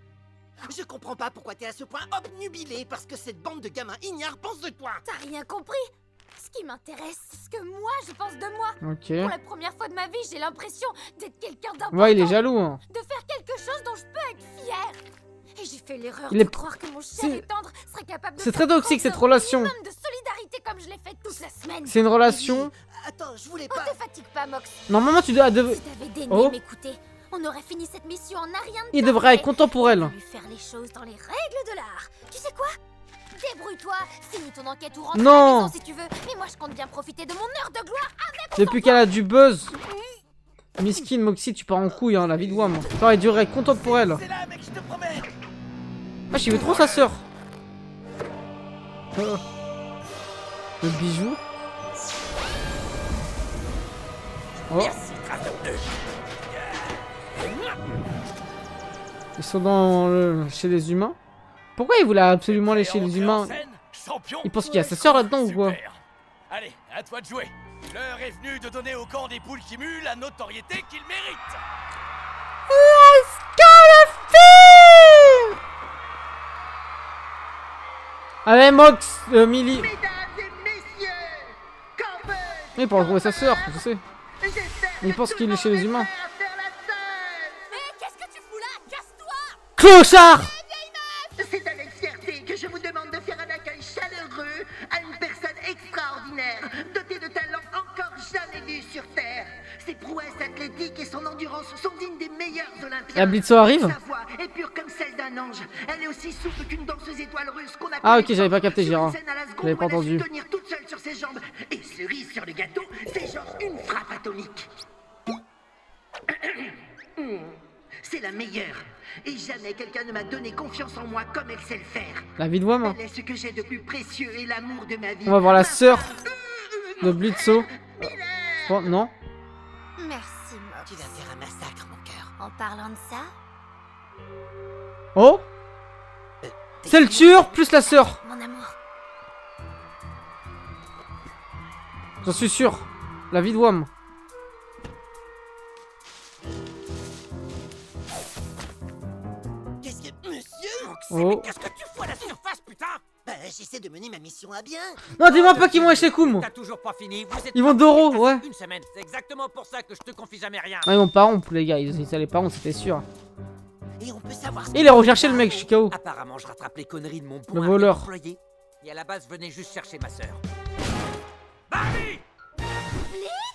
Speaker 10: Je comprends pas pourquoi t'es à ce point obnubilé parce que cette bande de gamins ignares pense de toi.
Speaker 4: T'as rien compris? Ce qui m'intéresse, c'est ce que moi je pense de moi.
Speaker 1: Ok.
Speaker 4: Pour la première fois de ma vie, j'ai l'impression d'être quelqu'un d'important.
Speaker 1: Ouais, il est jaloux. Hein.
Speaker 4: De faire quelque chose dont je peux être fière. Et j'ai fait l'erreur
Speaker 1: Il est-
Speaker 4: de croire que mon cher et tendre serait capable de
Speaker 1: C'est
Speaker 4: faire
Speaker 1: très toxique,
Speaker 4: preuve
Speaker 1: cette relation.
Speaker 4: d'un minimum de solidarité comme je l'ai fait toute la semaine.
Speaker 1: C'est une relation.
Speaker 10: Attends, je voulais
Speaker 4: On
Speaker 10: pas...
Speaker 4: te fatigue pas, Mox.
Speaker 1: Normalement, tu dois.
Speaker 4: Si t'avais daigné
Speaker 1: Oh.
Speaker 4: m'écouter, on aurait fini cette mission en un rien de
Speaker 1: Il
Speaker 4: temps,
Speaker 1: devrait être
Speaker 4: mais
Speaker 1: content pour elle.
Speaker 4: lui faire les choses dans les règles de l'art. Tu sais quoi? Débrouille-toi, finis ton enquête ou rentre
Speaker 1: Non.
Speaker 4: à la maison si tu veux. Mais moi, je compte bien profiter de mon heure de gloire avec
Speaker 1: Depuis qu'elle a du buzz. Miskin, Moxie, tu pars en couille, hein, la vie de Wam. T'aurais dû être content pour elle.
Speaker 5: C'est là, mec, je te promets.
Speaker 1: Ah, j'y veux trop sa sœur. Oh. Le bijou. Oh. Ils sont chez les humains. Pourquoi ils voulaient absolument aller chez les humains? Ils pensent qu'il y a sa sœur là-dedans ou quoi?
Speaker 7: Allez, à toi de jouer. L'heure est venue de donner au camp des poules qui muent la notoriété qu'il mérite.
Speaker 1: Let's go la fille. Allez Mox, Millie. Il peut retrouver sa sœur, je sais. Mais il pense qu'il est chez les humains.
Speaker 4: Mais qu'est-ce que tu fous là? Casse-toi!
Speaker 1: Clochard!
Speaker 12: C'est avec fierté que je vous demande de faire un accueil chaleureux à une personne extraordinaire, dotée de talents encore jamais vus sur Terre. Ses prouesses athlétiques et son endurance sont dignes des meilleurs olympiens.
Speaker 1: La Blitzo arrive?
Speaker 12: Sa voix est pure comme celle d'un ange. Elle est aussi souple qu'une danseuse étoile russe qu'on appelle...
Speaker 1: Ah ok, j'avais pas capté Gérard. J'avais pas entendu.
Speaker 12: Tenir toute seule sur ses jambes. Et cerise sur le gâteau, c'est genre une frappe atomique. C'est la meilleure. Et jamais quelqu'un ne m'a donné confiance en moi comme elle sait le faire.
Speaker 1: La vie de Wam.
Speaker 12: Elle est ce que j'ai de plus précieux et l'amour de ma vie.
Speaker 1: On va voir la sœur de Blitzo. Oh non.
Speaker 4: Merci, Mox.
Speaker 10: Tu vas faire un massacre, mon cœur.
Speaker 4: En parlant de ça,
Speaker 1: Oh. C'est le tueur plus la sœur.
Speaker 4: mon amour,
Speaker 1: J'en suis sûr. La vie de Wam.
Speaker 10: Qu'est-ce que... Monsieur
Speaker 1: Oh.
Speaker 2: Qu'est-ce que tu fous à la surface, putain?
Speaker 10: Bah, j'essaie de mener ma mission à bien.
Speaker 1: Non, dis-moi pas qu'ils vont chez Koum.
Speaker 2: T'as toujours pas fini. Vous êtes
Speaker 1: Ils vont Doro, ouais.
Speaker 2: une semaine. C'est exactement pour ça que je te confie jamais rien.
Speaker 1: Ah, ils vont pas rompre, les gars. Ils allaient pas rompre, c'était sûr.
Speaker 10: Et on peut savoir...
Speaker 1: Il est recherché le mec, je suis KO.
Speaker 2: Apparemment, je rattrape les conneries de mon
Speaker 1: Le
Speaker 2: bon
Speaker 1: voleur.
Speaker 2: employé. Et à la base, je venais juste chercher ma sœur. Barbie!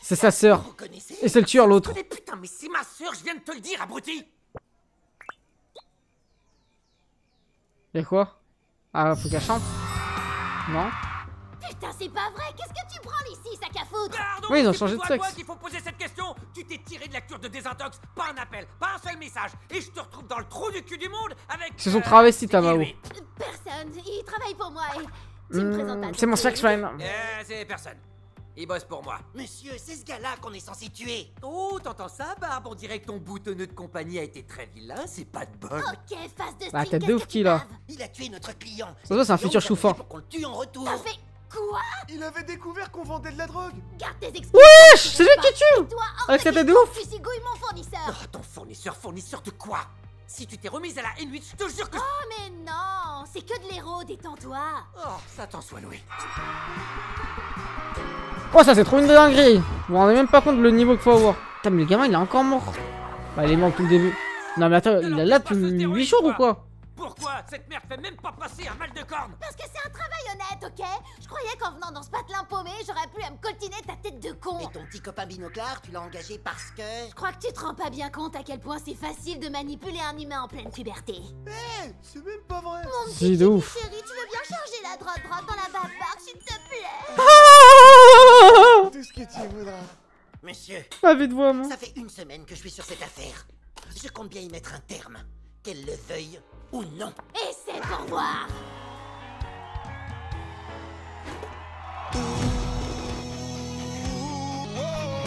Speaker 1: C'est sa sœur.
Speaker 10: Vous connaissez?
Speaker 1: Et c'est le tueur, l'autre.
Speaker 2: Mais putain, mais c'est ma sœur, je viens de te le dire, abruti!
Speaker 1: Y'a quoi? Ah, faut qu'elle chante? Non?
Speaker 4: putain, c'est pas vrai. Qu'est-ce que tu branles ici, sac à foutre?
Speaker 2: Pardon,
Speaker 1: Oui, ils ont
Speaker 2: c'est
Speaker 1: changé de
Speaker 2: plutôt à toi
Speaker 1: sexe.
Speaker 2: qu'il faut poser cette question. Tu t'es tiré de la cure de désintox, pas un appel, pas un seul message, et je te retrouve dans le trou du cul du monde avec.
Speaker 1: Ils se sont travestis, Tamao.
Speaker 4: Personne. Il travaille pour moi et tu me présentes à
Speaker 1: C'est mon sex friend.
Speaker 2: C'est personne. Il bosse pour moi.
Speaker 10: Monsieur, c'est ce gars-là qu'on est censé tuer.
Speaker 2: Oh, t'entends ça, Barbe? On dirait que ton boutonneux de compagnie a été très vilain, c'est pas de bol.
Speaker 4: Ok, face de
Speaker 1: Bah,
Speaker 4: string,
Speaker 1: tête de
Speaker 4: qu'est-ce
Speaker 1: ouf
Speaker 4: que
Speaker 1: qui
Speaker 4: tu
Speaker 1: là.
Speaker 4: baves?
Speaker 10: Il a tué notre client.
Speaker 1: Ça se voit, c'est un futur chou-fin.
Speaker 10: Pour qu'on le tue en retour.
Speaker 4: T'as fait quoi?
Speaker 3: Il avait découvert qu'on vendait de la drogue.
Speaker 4: Garde tes excuses.
Speaker 1: Wesh, c'est lui qui tue.
Speaker 4: Toi,
Speaker 1: Avec sa tête de ouf.
Speaker 4: Tu zigouilles mon fournisseur.
Speaker 2: Oh, ton fournisseur de quoi? Si tu t'es remise à la N8, je te jure que...
Speaker 4: Oh, mais non. C'est que de l'héros, détends-toi.
Speaker 2: Oh, ça t'en soit loué.
Speaker 1: Oh, ça c'est trop une dinguerie. Vous vous rendez même pas compte le niveau qu'il faut avoir. Putain, mais le gamin il est encore mort. Bah, il est mort depuis le début. Non, mais attends, il est là depuis 8 jours ou quoi?
Speaker 2: Pourquoi? Cette merde fait même pas passer un mal de corne.
Speaker 4: Parce que c'est un travail honnête, ok? Je croyais qu'en venant dans ce patelin paumé, j'aurais pu à me coltiner ta tête de con.
Speaker 10: Et ton petit copain binoclard, tu l'as engagé parce que...
Speaker 4: Je crois que tu te rends pas bien compte à quel point c'est facile de manipuler un humain en pleine puberté.
Speaker 3: Hé, c'est même pas vrai.
Speaker 4: Mon
Speaker 1: C'est
Speaker 4: petit
Speaker 1: de ouf.
Speaker 4: chéri, tu veux bien charger la droite dans la babarque, s'il te plaît?
Speaker 3: Tout ce que tu voudras.
Speaker 10: Monsieur,
Speaker 1: La vie de voix, moi.
Speaker 10: ça fait une semaine que je suis sur cette affaire. Je compte bien y mettre un terme. Qu'elle le veuille ou non.
Speaker 4: Et c'est pour voir.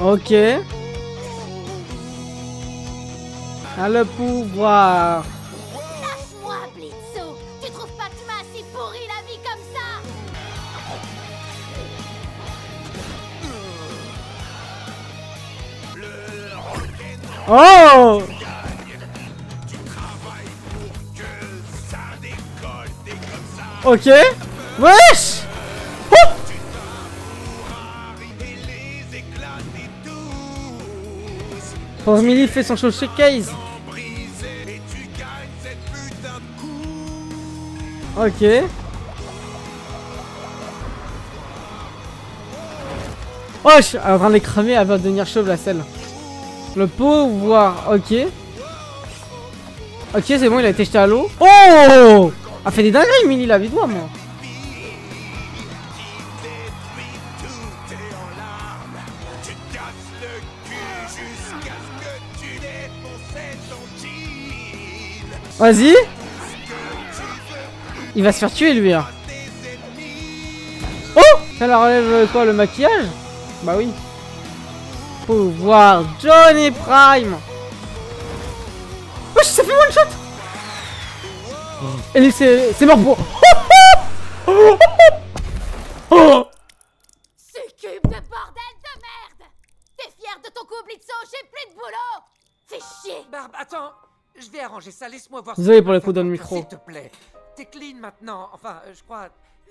Speaker 1: Ok. À le pouvoir.
Speaker 4: Lâche-moi, Blitzo. Tu trouves pas que tu m'as assez pourri la vie comme ça?
Speaker 1: Oh! Ok. Wesh! Oh! Quand Emily fait son show chez Case. Ok. Oh, je suis en train de les cramer, elle va devenir chauve la selle. Le pouvoir, ok. Ok, c'est bon, il a été jeté à l'eau. Oh! A fait des dingueries, Emily, la vie de moi. Vas-y. Il va se faire tuer lui hein. Oh! Ça la relève quoi, le maquillage? Bah oui. Pouvoir Johnny Prime. Wesh, ça fait one shot. Et c'est mort pour...
Speaker 4: Succube de bordel de merde. T'es fier de ton couple, Itzo? J'ai plus de boulot. Fais chier.
Speaker 2: Barbe, attends. Je vais arranger ça, laisse-moi voir.
Speaker 1: Désolé pour les coups dans le micro.
Speaker 2: S'il te plaît. T'es clean maintenant. Enfin, je crois...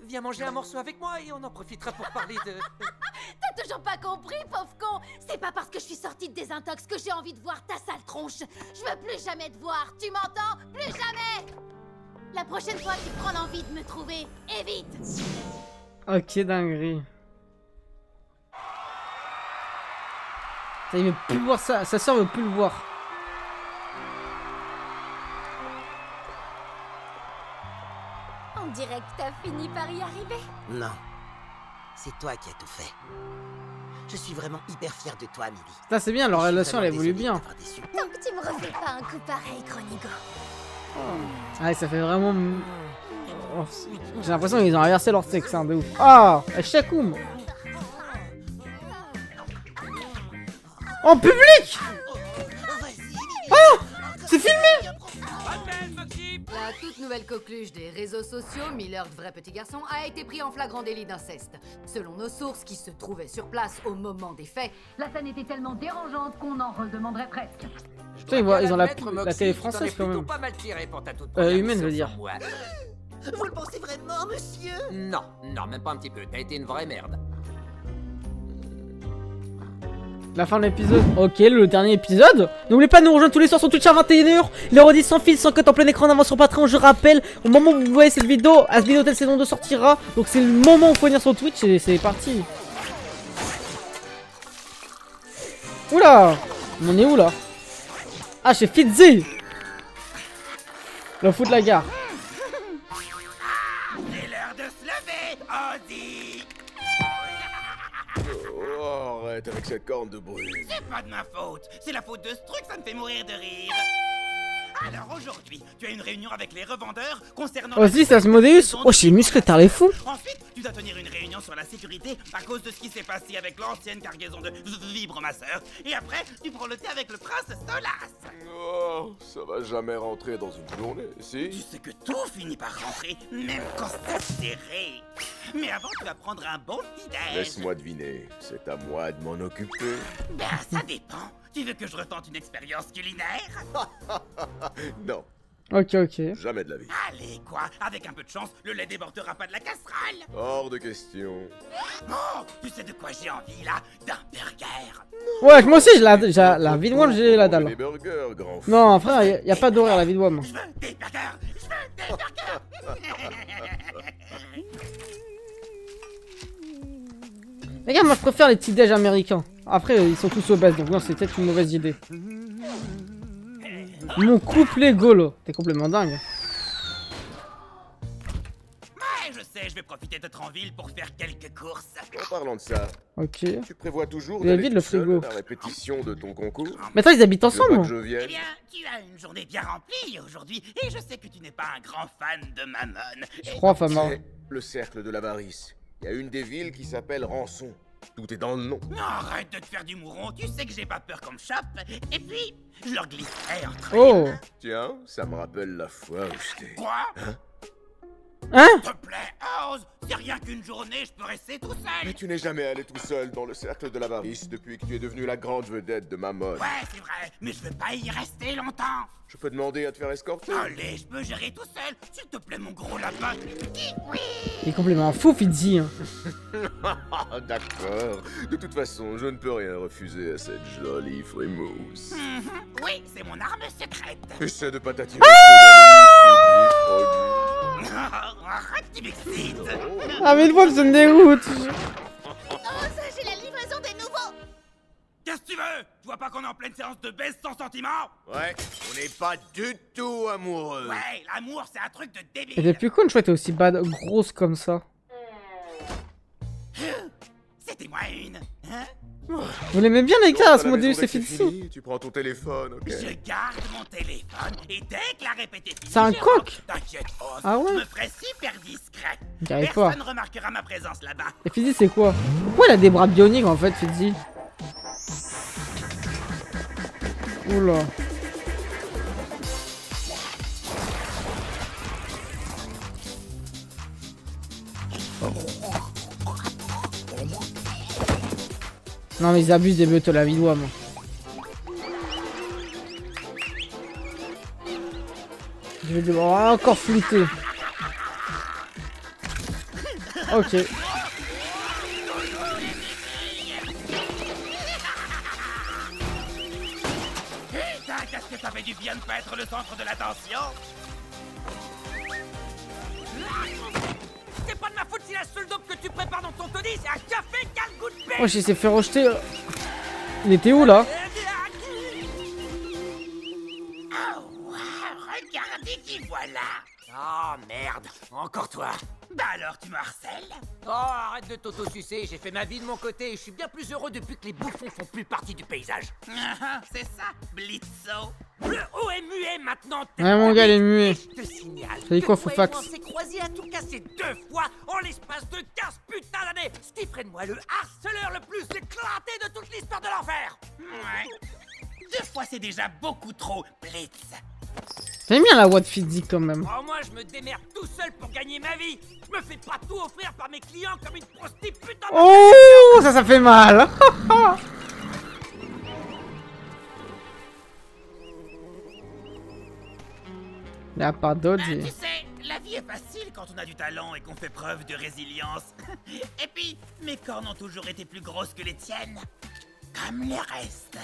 Speaker 2: Viens manger un morceau avec moi et on en profitera pour parler de...
Speaker 4: T'as toujours pas compris, pauvre con. C'est pas parce que je suis sortie de désintox que j'ai envie de voir ta sale tronche. Je veux plus jamais te voir, tu m'entends? Plus jamais. La prochaine fois que tu prends l'envie de me trouver, évite.
Speaker 1: Ok, dinguerie. Ça, il veut plus voir ça. Sa soeur veut plus le voir.
Speaker 4: On dirait que t'as fini par y arriver.
Speaker 10: Non. C'est toi qui as tout fait. Je suis vraiment hyper fier de toi, Millie.
Speaker 1: Ça, c'est bien, leur relation, elle évolue bien.
Speaker 4: Tant que tu me refais pas un coup pareil, Chronigo.
Speaker 1: Ouais, ça fait vraiment... Oh, j'ai l'impression qu'ils ont inversé leur sexe, hein, de ouf. Ah, Shakoum. En public. Ah, c'est filmé.
Speaker 13: La toute nouvelle coqueluche des réseaux sociaux, Miller, vrai petit garçon, a été pris en flagrant délit d'inceste. Selon nos sources qui se trouvaient sur place au moment des faits, la scène était tellement dérangeante qu'on en redemanderait presque.
Speaker 1: Putain, ils ont la télé française quand même.
Speaker 2: Pas mal tiré pour ta toute
Speaker 1: humaine, je veux dire.
Speaker 10: Vous le pensez vraiment, monsieur?
Speaker 2: Non, non, même pas un petit peu. T'as été une vraie merde.
Speaker 1: La fin de l'épisode. Ok, le dernier épisode. N'oubliez pas de nous rejoindre tous les soirs sur Twitch à 21h. Les redis sans fil, sans cut en plein écran en avance sur Patreon. Je rappelle, au moment où vous voyez cette vidéo, Asbin Hotel saison 2 sortira. Donc c'est le moment où il faut venir sur Twitch et c'est parti. Oula! On est où là? Ah, chez Fitzy! Le fou de la gare.
Speaker 5: C'est l'heure de se lever, Ozzy!
Speaker 3: Oh, arrête avec cette corne de bruit.
Speaker 5: C'est pas de ma faute. C'est la faute de ce truc, ça me fait mourir de rire. Alors aujourd'hui, tu as une réunion avec les revendeurs concernant...
Speaker 1: Ozzy, c'est Asmodeus. Oh, j'ai musclé, t'as les fous.
Speaker 5: Ensuite, tu dois tenir une réunion sur la sécurité à cause de ce qui s'est passé avec l'ancienne cargaison de vibromasseurs. Et après, tu prends le thé avec le prince Stolas.
Speaker 3: Oh, ça va jamais rentrer dans une journée, si?
Speaker 5: Tu sais que tout finit par rentrer, même quand c'est serré. Mais avant, tu vas prendre un bon petit-déj.
Speaker 3: Laisse-moi deviner, c'est à moi de m'en occuper.
Speaker 5: Ben, ça dépend. Tu veux que je retente une expérience culinaire?
Speaker 3: Non.
Speaker 1: Ok, ok.
Speaker 3: Jamais de la vie.
Speaker 5: Allez, quoi? Avec un peu de chance, le lait débordera pas de la casserole.
Speaker 3: Hors de question.
Speaker 5: Oh, tu sais de quoi j'ai envie, là? D'un burger.
Speaker 1: Ouais, moi aussi, j'ai la vie de moi, j'ai la dalle.
Speaker 3: Les burgers, grand fou.
Speaker 1: Non, frère, y a pas d'horaire la vie de moi.
Speaker 5: Je veux des burgers. Je veux des burgers.
Speaker 1: Les gars, moi je préfère les petits déj américains. Après, ils sont tous obèses, donc non, c'est peut-être une mauvaise idée. Mon couple Golo. T'es complètement dingue.
Speaker 5: Ouais, je sais, je vais profiter d'être en ville pour faire quelques courses.
Speaker 3: En parlant de ça,
Speaker 1: ok.
Speaker 3: tu prévois toujours
Speaker 1: Il est
Speaker 3: d'aller
Speaker 1: vide le
Speaker 3: tout seul
Speaker 1: frigo.
Speaker 3: à la répétition de ton concours?
Speaker 1: Mais attends, ils habitent ensemble?
Speaker 3: Tu veux pas que je vienne?
Speaker 5: Eh bien, tu as une journée bien remplie aujourd'hui, et je sais que tu n'es pas un grand fan de Mammon.
Speaker 1: Je crois, Fama.
Speaker 3: C'est le cercle de l'avarice. Il y a une des villes qui s'appelle Rançon. Tout est dans le nom.
Speaker 5: Non, arrête de te faire du mouron, tu sais que j'ai pas peur qu'on me chope. Et puis, je leur glisserai entre
Speaker 1: Oh.
Speaker 5: les mains.
Speaker 3: Tiens, ça me rappelle la fois où j'étais...
Speaker 5: Quoi?
Speaker 3: Hein?
Speaker 1: Hein?
Speaker 2: S'il te plaît, ose. C'est rien qu'une journée, je peux rester tout seul.
Speaker 3: Mais tu n'es jamais allé tout seul dans le cercle de l'avarice depuis que tu es devenu la grande vedette de ma mode.
Speaker 2: Ouais, c'est vrai, mais je veux pas y rester longtemps.
Speaker 3: Je peux demander à te faire escorter?
Speaker 2: Allez, je peux gérer tout seul. S'il te plaît, mon gros lapin. Oui.
Speaker 1: Il est complètement fou, Fidzi. Hein.
Speaker 3: D'accord. De toute façon, je ne peux rien refuser à cette jolie frimousse.
Speaker 2: Oui, c'est mon arme secrète.
Speaker 3: Essaie de pas t'attirer
Speaker 2: Arrête, tu m'excites.
Speaker 1: Ah, mais une fois, ça me dégoûte.
Speaker 11: Oh, ça, j'ai la livraison des nouveaux.
Speaker 2: Qu'est-ce que tu veux? Tu vois pas qu'on est en pleine séance de baisse sans sentiment?
Speaker 3: Ouais, on n'est pas du tout amoureux.
Speaker 2: Ouais, l'amour, c'est un truc de débile.
Speaker 1: Et depuis quand une chouette est aussi bad, grosse comme ça?
Speaker 2: C'était moi une, hein?
Speaker 1: Vous l'aimez bien les gars, ce modèle c'est Fidzi.
Speaker 3: Tu prends ton téléphone, ok?
Speaker 2: Je garde mon téléphone et dès que la répète est finie,
Speaker 1: C'est un coq.
Speaker 2: T'inquiète,
Speaker 1: Ah ouais?
Speaker 2: je me ferai super discret.
Speaker 1: J'y arrive pas.
Speaker 2: Personne ne remarquera ma présence là-bas.
Speaker 1: Et Fidzi c'est quoi? Pourquoi il a des bras bioniques en fait, Fidzi? Oula. Non mais ils abusent des meutes la vidéo moi. Je vais devoir encore flouter. Ok.
Speaker 2: Putain, qu'est-ce que ça fait du bien de pas être le centre de l'attention? C'est pas de ma faute si la seule dope que tu prépares dans ton toddy, c'est un café qui a le goût de paix.
Speaker 1: Oh, j'ai essayé de faire rejeter. Il était où là?
Speaker 2: Oh, wow, regardez qui voilà. Oh merde, encore toi. Bah alors tu me harcèles? Oh, arrête de t'auto-sucer, j'ai fait ma vie de mon côté et je suis bien plus heureux depuis que les bouffons font plus partie du paysage. C'est ça, Blitzo. Le haut est muet maintenant.
Speaker 1: Ouais mon gars il est muet.
Speaker 2: Je te signale.
Speaker 1: Ça dit quoi,
Speaker 2: que toi et
Speaker 1: Foufax?
Speaker 2: moi, on s'est croisés à tout casser 2 fois en l'espace de 15 putains d'années. Ce qui ferait de moi le harceleur le plus éclaté de toute l'histoire de l'enfer. Ouais. 2 fois c'est déjà beaucoup trop, Blitz.
Speaker 1: J'aime bien la voix de Fidzi quand même.
Speaker 2: Oh, moi je me démerde tout seul pour gagner ma vie. Je me fais pas tout offrir par mes clients comme une prostituée.
Speaker 1: Oh, ça fait mal. Il a pas d'autres.
Speaker 2: Tu sais, la vie est facile quand on a du talent et qu'on fait preuve de résilience. Et puis, mes cornes ont toujours été plus grosses que les tiennes. Comme les restes.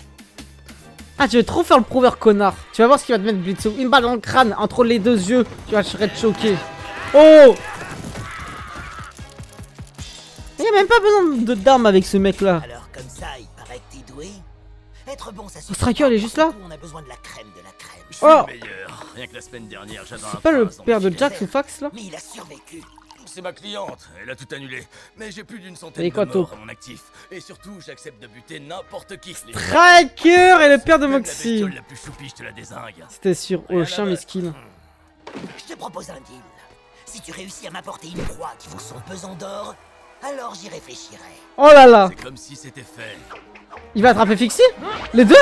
Speaker 1: Ah, tu veux trop faire le prouver connard. Tu vas voir ce qu'il va te mettre Blitzo. Une balle dans le crâne, entre les deux yeux. Tu vas être choqué. Oh! Il n'y a même pas besoin d'armes avec ce mec là.
Speaker 10: Alors comme ça, il paraît que t'es doué. Être bon, ça suffit.
Speaker 1: Striker, il est juste là.
Speaker 10: On a besoin de la crème de la crème.
Speaker 8: Je suis le meilleur. Rien que la semaine dernière, j'adore.
Speaker 1: C'est pas le père de Jack ou Fax là?
Speaker 10: Mais il a survécu.
Speaker 8: C'est ma cliente, elle a tout annulé. Mais j'ai plus d'une
Speaker 1: Et
Speaker 8: centaine
Speaker 1: quoi,
Speaker 8: de morts
Speaker 1: Taupe?
Speaker 8: à mon actif. Et surtout, j'accepte de buter n'importe qui.
Speaker 1: Striker et le père de
Speaker 8: Même
Speaker 1: Moxie.
Speaker 8: La bestiole la plus choupie, je te la désingue.
Speaker 1: C'était sûr. Oh, le chien mesquine.
Speaker 10: Je te propose un deal. Si tu réussis à m'apporter une proie qui vaut son pesant d'or, alors j'y réfléchirai.
Speaker 1: Oh là là.
Speaker 8: C'est comme si c'était fait.
Speaker 1: Il va attraper Fixie? Les deux?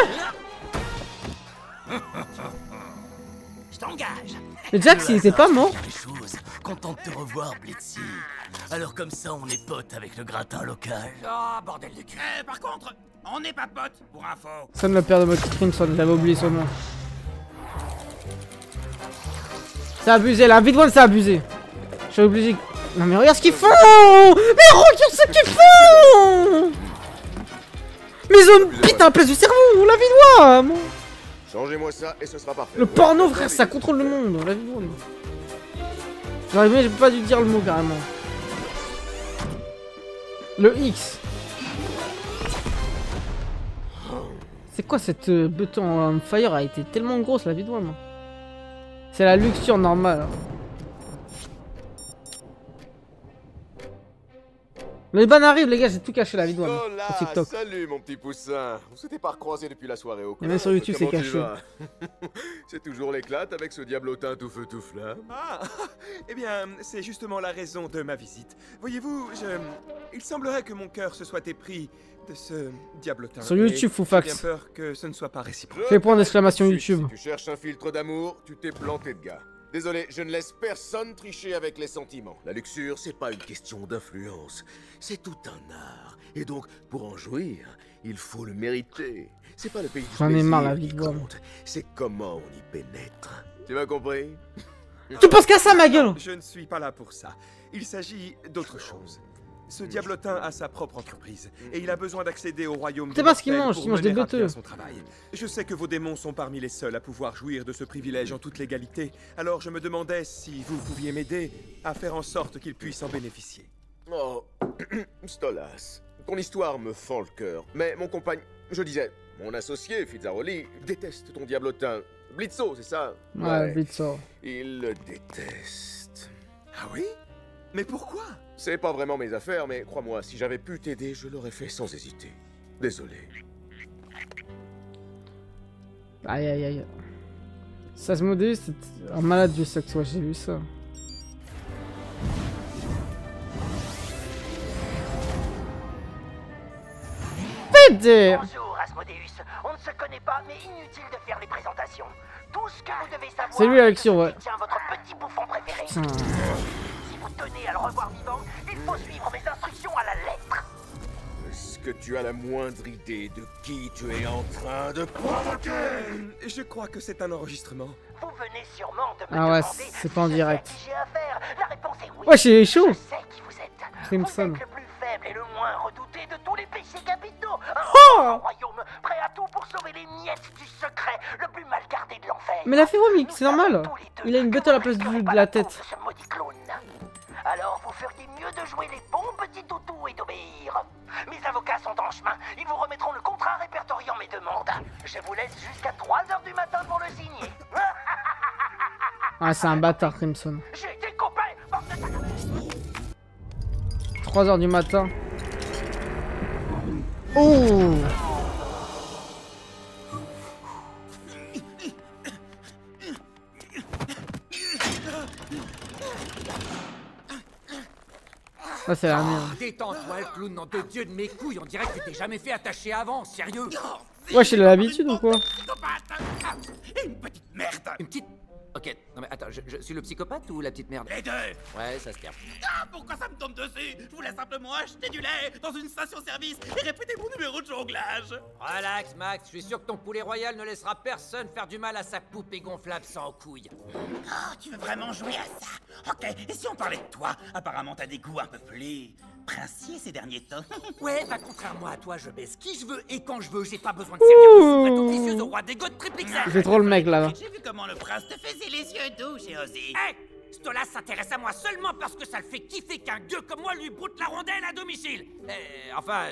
Speaker 10: Je t'engage.
Speaker 1: Mais Jack, s'il était pas mort.
Speaker 8: Les choses. Content de te revoir, Blitzy. Alors comme ça, on est potes avec le gratin local.
Speaker 2: Oh, bordel de cul. Par contre, on n'est pas potes, pour info.
Speaker 1: Sonne le père de Moxie Crimson, j'avais oublié son nom. C'est abusé là, vite one c'est abusé. Je suis obligé. Non mais regarde ce qu'ils font. Mais regarde ce qu'ils font. Mais ils ont pite à la place du cerveau, la vie moi.
Speaker 3: Changez-moi ça et ce sera parfait.
Speaker 1: Le porno frère, ça contrôle le monde, la vie one. J'aurais aimé, j'ai pas dû dire le mot carrément. Le X. C'est quoi cette button fire a été tellement grosse la vie de moi. C'est la luxure normale. Les bannes arrivent les gars, j'ai tout caché la vidéo
Speaker 3: Oh là,
Speaker 1: sur TikTok.
Speaker 3: salut mon petit poussin. On s'était pas recroisé depuis la soirée au club.
Speaker 1: Et même sur YouTube c'est
Speaker 3: Comment tu
Speaker 1: caché.
Speaker 3: vas? C'est toujours l'éclate avec ce diablotin tout feu tout flamme.
Speaker 14: Ah, eh bien, c'est justement la raison de ma visite. Voyez-vous, il semblerait que mon cœur se soit épris de ce diablotin.
Speaker 1: Sur YouTube, Foufax.
Speaker 14: J'ai bien peur que ce ne soit pas réciproque.
Speaker 1: Fais point d'exclamation YouTube.
Speaker 3: Si tu cherches un filtre d'amour, tu t'es planté de gars.
Speaker 15: Désolé, je ne laisse personne tricher avec les sentiments. La luxure, c'est pas une question d'influence. C'est tout un art. Et donc, pour en jouir, il faut le mériter. C'est pas le pays du
Speaker 1: J'en ai marre, la vie de Guam.
Speaker 15: C'est comment on y pénètre. Tu m'as compris?
Speaker 1: Tu penses qu'à ça, ma gueule?
Speaker 14: Je ne suis pas là pour ça. Il s'agit d'autre chose. Ce diablotin a sa propre entreprise, et il a besoin d'accéder au royaume
Speaker 1: C'est
Speaker 14: des
Speaker 1: pas ce qu'il
Speaker 14: mortels
Speaker 1: mange,
Speaker 14: pour
Speaker 1: il mange des
Speaker 14: mener à bien
Speaker 1: bêteux.
Speaker 14: son travail. Je sais que vos démons sont parmi les seuls à pouvoir jouir de ce privilège en toute légalité, alors je me demandais si vous pouviez m'aider à faire en sorte qu'il puisse en bénéficier.
Speaker 15: Oh, Stolas, ton histoire me fend le cœur, mais mon compagnon, je disais, mon associé, Fizzaroli, déteste ton diablotin. Blitzo, c'est ça?
Speaker 1: Ouais, Blitzo.
Speaker 15: Il le déteste.
Speaker 14: Ah oui? Mais pourquoi?
Speaker 15: C'est pas vraiment mes affaires, mais crois-moi, si j'avais pu t'aider, je l'aurais fait sans hésiter. Désolé.
Speaker 1: Aïe aïe aïe. Ça se modèle, c'est un malade du sexe, ouais, j'ai vu ça.
Speaker 2: Bonjour, Asmodeus. On ne se connaît pas, mais inutile de faire les présentations. Tout ce que vous devez savoir,
Speaker 1: C'est lui, Alexio, ouais.
Speaker 2: Tiens, votre petit bouffon préféré.
Speaker 1: Putain.
Speaker 2: Si vous tenez à le revoir vivant, il faut suivre mes instructions à la lettre.
Speaker 15: Est-ce que tu as la moindre idée de qui tu es en train de provoquer?
Speaker 14: Je crois que c'est un enregistrement.
Speaker 2: Vous venez sûrement de me
Speaker 1: Ah ouais,
Speaker 2: demander
Speaker 1: c'est pas en direct.
Speaker 2: à qui j'ai affaire. La réponse est oui.
Speaker 1: Ouais, c'est chaud.
Speaker 2: Je sais qui vous êtes.
Speaker 1: Crimson.
Speaker 2: Vous êtes le plus faible et le moins redouté de tous les péchés capitaux. Un royaume prêt à tout pour sauver les miettes du secret le plus mal gardé de l'enfer.
Speaker 1: Mais il a fait vomir, c'est normal. Il a une bête à la place de la tête.
Speaker 2: Ce maudit clown. Alors vous feriez mieux de jouer les bons petits toutous et d'obéir. Mes avocats sont en chemin. Ils vous remettront le contrat répertoriant mes demandes. Je vous laisse jusqu'à 3h du matin pour le signer.
Speaker 1: Ah, c'est un bâtard, Crimson.
Speaker 2: J'ai été coupé.
Speaker 1: 3h du matin. Oh! Ah, c'est la merde.
Speaker 2: Détends-toi, le clown, nom de Dieu de mes couilles. On dirait que tu t'es jamais fait attacher avant, sérieux.
Speaker 1: Wesh, il a l'habitude ou quoi?
Speaker 2: Une petite merde. Une petite... Ok, non mais attends, je suis le psychopathe ou la petite merde? Les deux. Ouais, ça se tient.
Speaker 16: Ah, pourquoi ça me tombe dessus? Je voulais simplement acheter du lait dans une station-service et répéter mon numéro de jonglage.
Speaker 2: Relax, Max, je suis sûr que ton poulet royal ne laissera personne faire du mal à sa poupée gonflable sans couilles.
Speaker 16: Ah, tu veux vraiment jouer à ça? Ok, et si on parlait de toi? Apparemment, t'as des goûts un peu plus princiers ces derniers temps.
Speaker 2: Ouais, bah contrairement à toi, je baisse qui je veux et quand je veux. J'ai pas besoin de servir de soubrette officieuse au roi des goths triple XL.
Speaker 1: C'est trop le mec là.
Speaker 16: J'ai vu comment le prince te faisait les yeux doux, j'ai osé.
Speaker 2: Hé, Stolas s'intéresse à moi seulement parce que ça le fait kiffer qu'un gueux comme moi lui broute la rondelle à domicile. Enfin...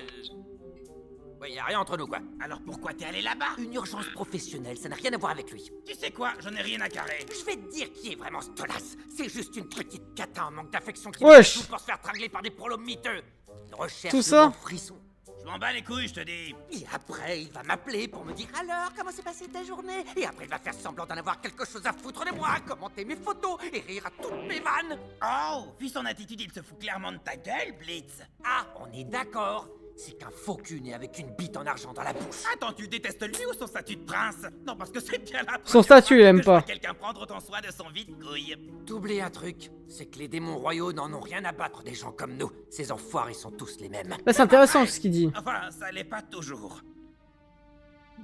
Speaker 2: Ouais, y a rien entre nous, quoi.
Speaker 16: Alors pourquoi t'es allé là-bas?
Speaker 2: Une urgence professionnelle, ça n'a rien à voir avec lui.
Speaker 16: Tu sais quoi? J'en ai rien à carrer.
Speaker 2: Je vais te dire qui est vraiment Stolas. C'est juste une petite cata en manque d'affection qui
Speaker 1: Wesh.
Speaker 2: tout pour se faire tringler par des prolos miteux. Il recherche
Speaker 1: Tout
Speaker 2: le
Speaker 1: ça
Speaker 2: bon frisson.
Speaker 16: Je m'en bats les couilles, je te dis.
Speaker 2: Et après, il va m'appeler pour me dire alors, comment s'est passée ta journée? Et après, il va faire semblant d'en avoir quelque chose à foutre de moi, commenter mes photos et rire à toutes mes vannes.
Speaker 16: Oh, vu son attitude, il se fout clairement de ta gueule, Blitz.
Speaker 2: Ah, on est d'accord. C'est qu'un faux cul né avec une bite en argent dans la bouche.
Speaker 16: Attends, tu détestes lui ou son statut de prince? Non, parce que c'est bien là.
Speaker 1: Son statut, il aime pas.
Speaker 16: Quelqu'un prendre autant soin de son vide couille.
Speaker 2: T'oublies un truc, c'est que les démons royaux n'en ont rien à battre des gens comme nous. Ces enfoirés sont tous les mêmes.
Speaker 1: Là, c'est intéressant ce qu'il dit.
Speaker 16: Enfin, ça l'est pas toujours.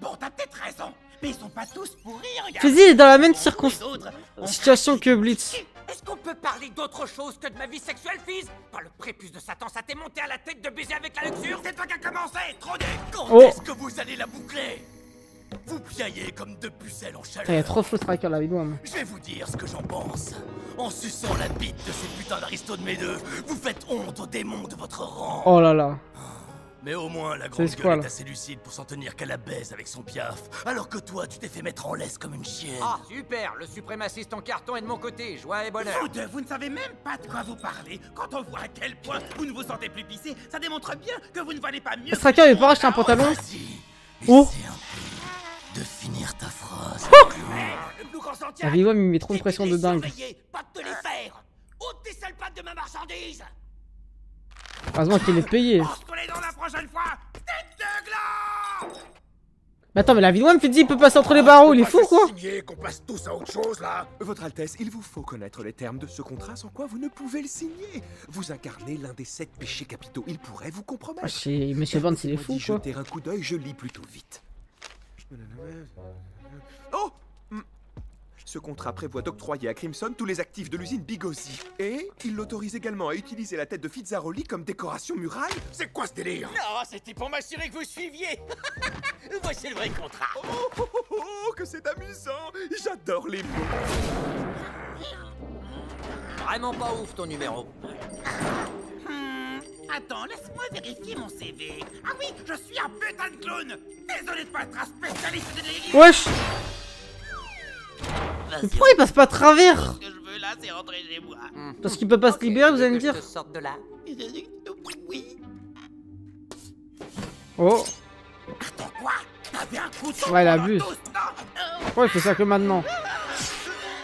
Speaker 16: Bon, t'as peut-être raison, mais ils sont pas tous pourris, regarde.
Speaker 1: Fizzy est dans la même situation que Blitz.
Speaker 2: Est-ce qu'on peut parler d'autre chose que de ma vie sexuelle, Fizz? Par le prépuce de Satan, ça t'est monté à la tête de baiser avec la luxure?
Speaker 16: C'est toi qui as commencé, trop nul.
Speaker 8: Quand est-ce que vous allez la boucler? Vous piaillez comme deux pucelles en chaleur.
Speaker 1: Il y a trop de faux trackers là, vidéo.
Speaker 8: Je vais vous dire ce que j'en pense. En suçant la bite de ces putains d'aristos de mes deux, vous faites honte aux démons de votre rang.
Speaker 1: Oh là là.
Speaker 8: Mais au moins, la grande
Speaker 1: quoi,
Speaker 8: gueule
Speaker 1: là
Speaker 8: est assez lucide pour s'en tenir qu'à la baise avec son piaf. Alors que toi, tu t'es fait mettre en laisse comme une chienne.
Speaker 2: Ah, super, le suprémaciste en carton est de mon côté, joie et bonheur.
Speaker 16: Vous deux, vous ne savez même pas de quoi vous parlez. Quand on voit à quel point vous ne vous sentez plus pissé, ça démontre bien que vous ne valez pas mieux.
Speaker 1: Ce tracker, il peut pas racheter un pantalon.
Speaker 8: Oh. De finir ta phrase.
Speaker 1: La vidéo, il me met trop de pression de dingue.
Speaker 2: Pas de te les faire. Ôte tes sales pattes de ma marchandise.
Speaker 1: Heureusement qu'il est payé.
Speaker 16: Dans la prochaine fois, tête de gland.
Speaker 1: Mais attends, mais la vidéo me fait dire il peut passer entre les barreaux, il est fou quoi.
Speaker 3: Qu'on passe tous à autre chose là. Votre Altesse, il vous faut connaître les termes de ce contrat sans quoi vous ne pouvez le signer. Vous incarnez l'un des 7 péchés capitaux, il pourrait vous compromettre.
Speaker 1: Monsieur Burns, il est fou quoi.
Speaker 3: Jeter un coup d'œil, je lis plutôt vite. Oh! Ce contrat prévoit d'octroyer à Crimson tous les actifs de l'usine Bigosi. Et il l'autorise également à utiliser la tête de Fitzaroli comme décoration muraille. C'est quoi ce délire?
Speaker 16: Non, c'était pour m'assurer que vous suiviez. Voici le vrai contrat.
Speaker 3: Oh, que c'est amusant. J'adore les mots.
Speaker 2: Vraiment pas ouf ton numéro.
Speaker 16: Attends, laisse-moi vérifier mon CV. Ah oui, je suis un putain de clown. Désolé de pas être un spécialiste de délire.
Speaker 1: Wesh. Mais pourquoi il passe pas à travers?
Speaker 16: Ce que je veux là, c'est rentrer chez moi.
Speaker 1: Parce qu'il peut pas se libérer, vous allez me dire.
Speaker 2: Je sorte de là.
Speaker 16: Oui.
Speaker 1: Oh.
Speaker 16: Attends quoi? T'avais un couteau?
Speaker 1: Ouais, il abuse. Pourquoi il fait ça que maintenant?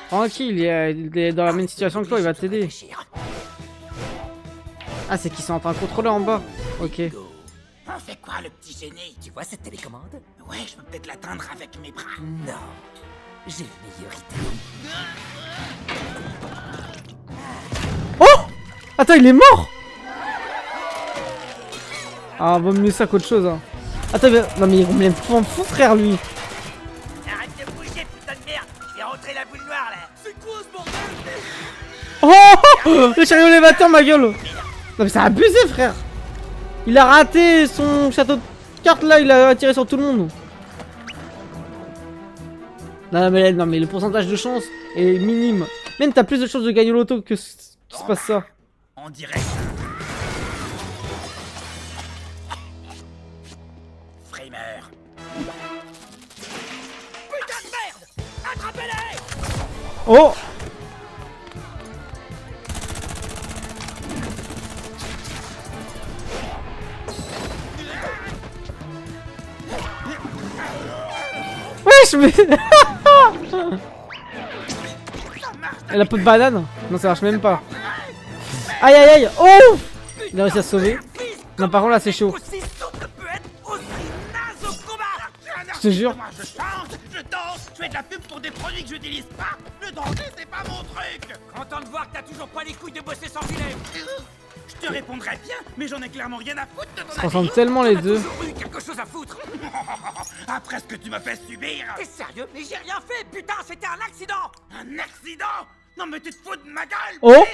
Speaker 1: Tranquille, il est dans la même situation que toi, il va t'aider. Ah, c'est qu'ils sont en train de contrôler en bas. Ok.
Speaker 16: On fait quoi, le petit gêné?
Speaker 2: Tu vois cette télécommande?
Speaker 16: Ouais, je peux peut-être l'atteindre avec mes bras.
Speaker 2: Non. J'ai une meilleure idée.
Speaker 1: Oh! Attends, il est mort! Ah, vaut mieux ça qu'autre chose. Hein. Attends, mais... non mais il me prend fou, frère, lui.
Speaker 16: Arrête de bouger, putain de merde! Je vais rentrer la boule noire, là! C'est quoi ce bordel?
Speaker 1: Oh! Le chariot élévateur, ma gueule! Non mais c'est abusé, frère! Il a raté son château de cartes, là, il a tiré sur tout le monde. Non mais le pourcentage de chance est minime. Même t'as plus de chances de gagner l'auto que qu'il se passe ça.
Speaker 16: On dirait. Framer. Putain de merde! Attrapez-les!
Speaker 1: Oh! Wesh, mais... Elle a pas de banane? Non, ça marche même pas. Aïe aïe aïe! Oh! Il a réussi à se sauver. Non, par contre là c'est chaud. Je te jure.
Speaker 16: Je chante, je danse, je fais de la pub pour des produits que j'utilise pas. Le danger, c'est pas mon truc.
Speaker 2: Content de voir que t'as toujours pas les couilles de bosser sans filet.
Speaker 16: Je te répondrais bien, mais j'en ai clairement rien à foutre de ton
Speaker 1: Ça ressemble tellement les deux.
Speaker 2: J'ai eu quelque chose à foutre.
Speaker 16: Après ce que tu m'as fait subir.
Speaker 2: T'es sérieux? Mais j'ai rien fait, putain, c'était un accident.
Speaker 16: Un accident? Non mais tu te fous de ma gueule,
Speaker 1: oh!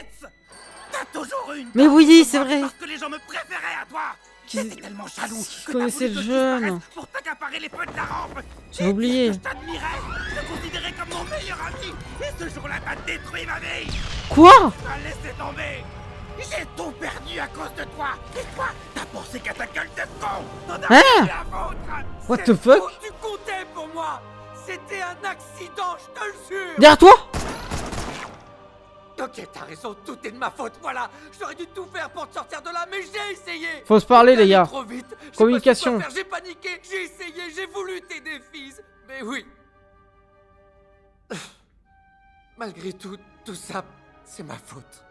Speaker 16: T'as toujours une.
Speaker 1: Mais oui, c'est vrai.
Speaker 16: Parce que les gens me préféraient à toi. C'était tellement jaloux
Speaker 1: que connaissait le jeune.
Speaker 16: Pour t'accaparer les feux de la rampe.
Speaker 1: J'ai oublié.
Speaker 16: Je t'admirais, je te considérais comme mon meilleur ami. Et ce jour-là, t'as détruit ma vie.
Speaker 1: Quoi?
Speaker 16: T'as laissé tomber. J'ai tout perdu à cause de toi. Et toi, t'as pensé qu'à ta gueule de con. T'en as
Speaker 1: hein?
Speaker 16: la vôtre.
Speaker 1: What the fuck?
Speaker 2: Tu comptais pour moi. C'était un accident, je te le jure.
Speaker 1: Derrière toi?
Speaker 2: Ok, t'as raison, tout est de ma faute, voilà. J'aurais dû tout faire pour te sortir de là, mais j'ai essayé.
Speaker 1: Faut se parler, les gars.
Speaker 2: Trop vite.
Speaker 1: Communication.
Speaker 2: J'ai paniqué, j'ai essayé, j'ai voulu t'aider, Fizz. Mais oui. Malgré tout ça, c'est ma faute.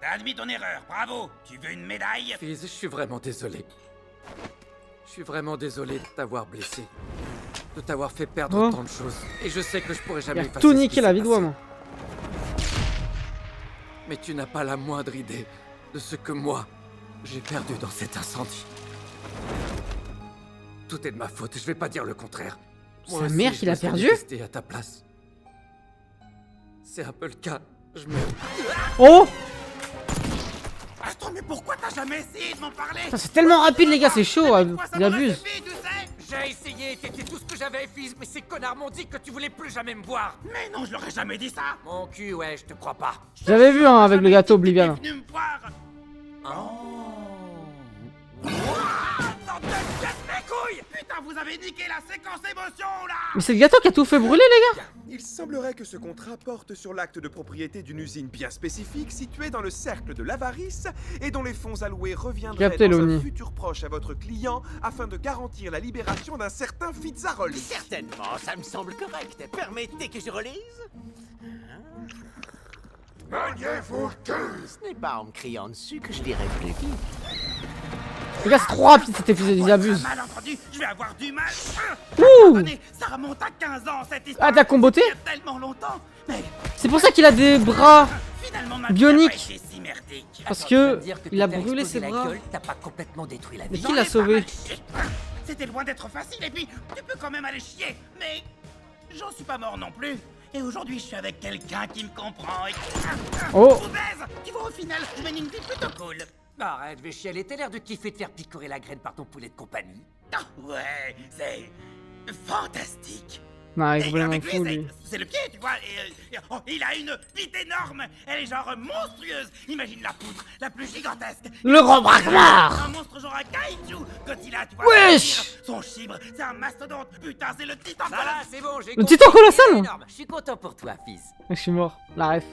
Speaker 16: T'as admis ton erreur, bravo. Tu veux une médaille?
Speaker 2: Fizz, je suis vraiment désolé. Je suis vraiment désolé de t'avoir blessé. De t'avoir fait perdre tant de choses. Et je sais que je pourrais jamais effacer
Speaker 1: tout niquer la vie de moi.
Speaker 2: Mais tu n'as pas la moindre idée de ce que moi, j'ai perdu dans cet incendie. Tout est de ma faute, je vais pas dire le contraire.
Speaker 1: Sa mère qu'il a perdu?
Speaker 2: À ta place. C'est un peu le cas. Je me...
Speaker 1: Oh!
Speaker 16: Attends, mais pourquoi t'as jamais essayé de m'en parler?
Speaker 1: C'est tellement rapide, les gars, c'est chaud. Il abuse.
Speaker 2: J'ai essayé, t'étais tout ce que j'avais, Fizz, mais ces connards m'ont dit que tu voulais plus jamais me voir.
Speaker 16: Mais non, je leur ai jamais dit ça.
Speaker 2: Mon cul, ouais, je te crois pas.
Speaker 1: J'avais vu, hein, avec le gâteau Oblivion.
Speaker 16: Venu me voir. Putain, vous avez niqué la séquence émotion, là.
Speaker 1: Mais c'est le gâteau qui a tout fait brûler, les gars.
Speaker 3: Il semblerait que ce contrat porte sur l'acte de propriété d'une usine bien spécifique située dans le cercle de l'avarice et dont les fonds alloués reviendraient dans un futur proche à votre client afin de garantir la libération d'un certain Fitzaroli.
Speaker 16: Certainement, ça me semble correct. Permettez que je relise.
Speaker 3: Maniez vos queues.
Speaker 16: Ce n'est pas en me criant dessus que je lirai plus vite.
Speaker 1: Les gars, c'est trop rapide cet épisode, ils abusent.
Speaker 16: Mal entendu, je vais avoir du mal.
Speaker 1: Ouh.
Speaker 16: Ça remonte à 15 ans cette histoire.
Speaker 1: Ah, t'as comboté?
Speaker 16: Il y a tellement longtemps.
Speaker 1: C'est pour ça qu'il a des bras bioniques. Parce que il a brûlé ses bras.
Speaker 2: T'as pas complètement détruit la vie.
Speaker 1: Mais qui l'a sauvé?
Speaker 16: C'était loin d'être facile et puis tu peux quand même aller chier. Mais j'en suis pas mort non plus. Et aujourd'hui, je suis avec quelqu'un qui me comprend et qui...
Speaker 1: Oh.
Speaker 16: Tu vois, au final, je mène une vie plutôt cool.
Speaker 2: Arrête, je vais chialer. T'as l'air de kiffer de faire picorer la graine par ton poulet de compagnie.
Speaker 16: Ah, ouais, c'est fantastique.
Speaker 1: Non, il est complètement fou, lui.
Speaker 16: C'est le pied, tu vois. Et, oh, il a une bite énorme. Elle est genre monstrueuse. Imagine la poutre, la plus gigantesque.
Speaker 1: Le gros braquemar.
Speaker 16: Un monstre genre un kaiju. Godzilla, tu vois.
Speaker 1: Wesh.
Speaker 16: Son chibre, c'est un mastodonte. Putain, c'est le titan
Speaker 2: colossal. Ah, c'est bon, j'ai
Speaker 1: le titan colossal.
Speaker 2: Je suis content pour toi, fils.
Speaker 1: Je suis mort. La ref.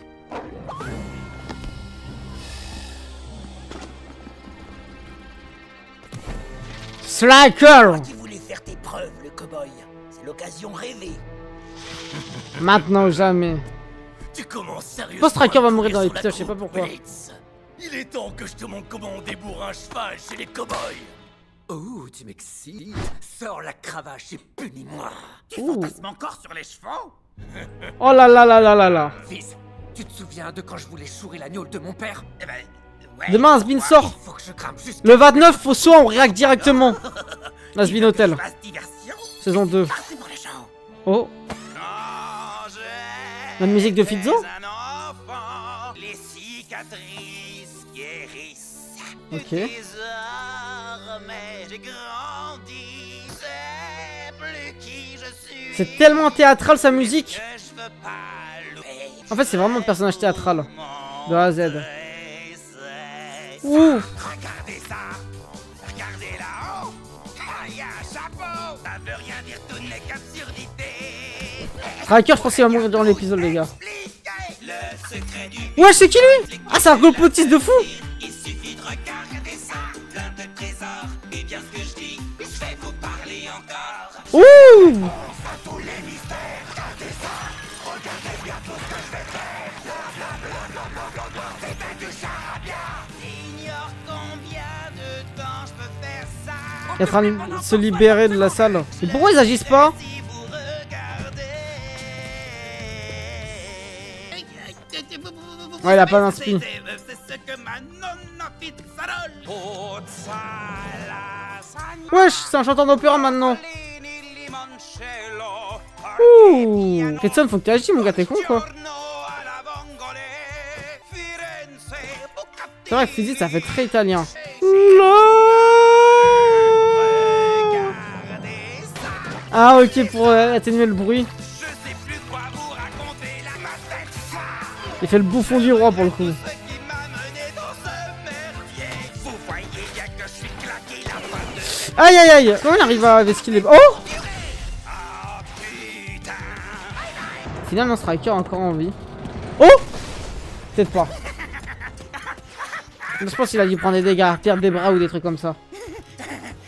Speaker 1: Striker.
Speaker 2: Tu voulais faire tes preuves, le cow-boy. C'est l'occasion rêvée.
Speaker 1: Maintenant ou jamais.
Speaker 8: Tu commences sérieusement.
Speaker 1: Post Striker va mourir dans l'épisode, je sais pas pourquoi.
Speaker 8: Il est temps que je te montre comment on débourre un cheval chez les cow-boys.
Speaker 2: Oh, tu m'excites. Sors la cravache et punis-moi.
Speaker 16: Tu fantasmes encore sur les chevaux?
Speaker 1: Oh là là là là là là.
Speaker 2: Fils, tu te souviens de quand je voulais chourer l'agneau de mon père?
Speaker 16: Eh ben, ouais.
Speaker 1: Demain, Asbin sort.
Speaker 2: Faut que je grimpe jusqu'à...
Speaker 1: Le 29, au soir, on réacte directement. Asbin Hotel. Saison 2. Oh. La musique de Fizzo?
Speaker 16: Les cicatrices guérissent.
Speaker 1: Ok. C'est tellement théâtral sa musique. En fait, c'est vraiment un personnage théâtral. De A à Z. Ouh.
Speaker 16: Regardez ça. Regardez là-haut. Il y a un chapeau. Ça veut rien dire, tout n'est qu'absurdité.
Speaker 1: Striker, je pense qu'il va mourir dans l'épisode, les gars. Ouais, c'est qui lui? Ah, c'est un complotiste de fou.
Speaker 16: Il suffit de regarder ça, plein de trésors. Et bien ce que je dis, je vais vous parler encore.
Speaker 1: Ouh.
Speaker 16: Tous les mystères, regardez ça. Regardez bien tout ce que je vais faire. C'est bien du charabia. Ignore combien de temps je peux faire ça.
Speaker 1: Il est en train de se libérer de la salle. Mais pourquoi ils agissent pas? Ouais, il a pas d'inspi. Wesh, c'est un chanteur d'opéra maintenant. Ouh. Ketson, faut que tu agisses, mon gars, t'es con quoi? C'est vrai que physique, ça fait très italien. Ah, ok, pour atténuer le bruit. Il fait le bouffon du roi pour le coup. Aïe aïe aïe. Comment il arrive à esquiver? Oh. Finalement Striker encore en vie. Oh. Peut-être pas. Je pense qu'il a dû prendre des dégâts, perdre des bras ou des trucs comme ça.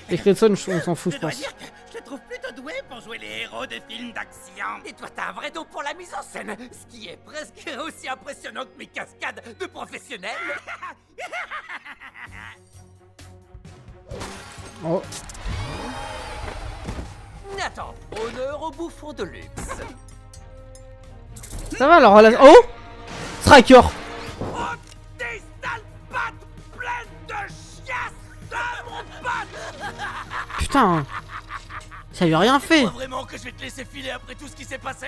Speaker 1: Et Credson, on s'en fout je pense.
Speaker 16: Je te trouve plutôt doué pour jouer les héros de films d'action.
Speaker 2: Et toi, t'as un vrai don pour la mise en scène, ce qui est presque aussi impressionnant que mes cascades de professionnels.
Speaker 1: Oh.
Speaker 2: Attends, honneur au bouffon de luxe.
Speaker 1: Ça va alors, oh. Striker.
Speaker 16: Oh, des sales pattes pleines de chiasse dans mon patte.
Speaker 1: Putain. Ça lui a rien fait.
Speaker 8: Tu crois vraiment que je vais te laisser filer après tout ce qui s'est passé?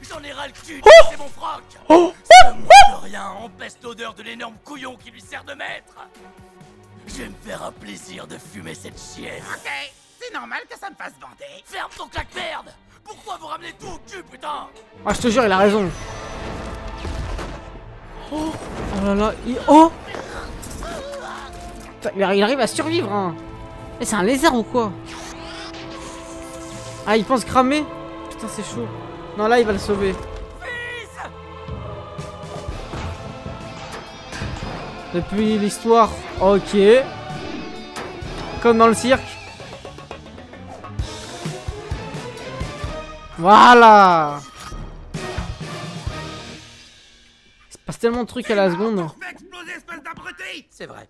Speaker 8: J'en ai ras le cul, c'est mon froc. Ce mot de rien empêche l'odeur de l'énorme couillon qui lui sert de maître. Je vais me faire un plaisir de fumer cette chienne.
Speaker 16: Ok, c'est normal que ça me fasse bander.
Speaker 8: Ferme ton claque-merde. Pourquoi vous ramenez tout au cul, putain?
Speaker 1: Ah, je te jure, il a raison. Oh, oh là là, oh. Il arrive à survivre, hein. Et c'est un lézard ou quoi? Ah, il pense cramer? Putain, c'est chaud. Non, là, il va le sauver. Depuis l'histoire, ok. Comme dans le cirque. Voilà. Il se passe tellement de trucs à la seconde.
Speaker 2: C'est vrai.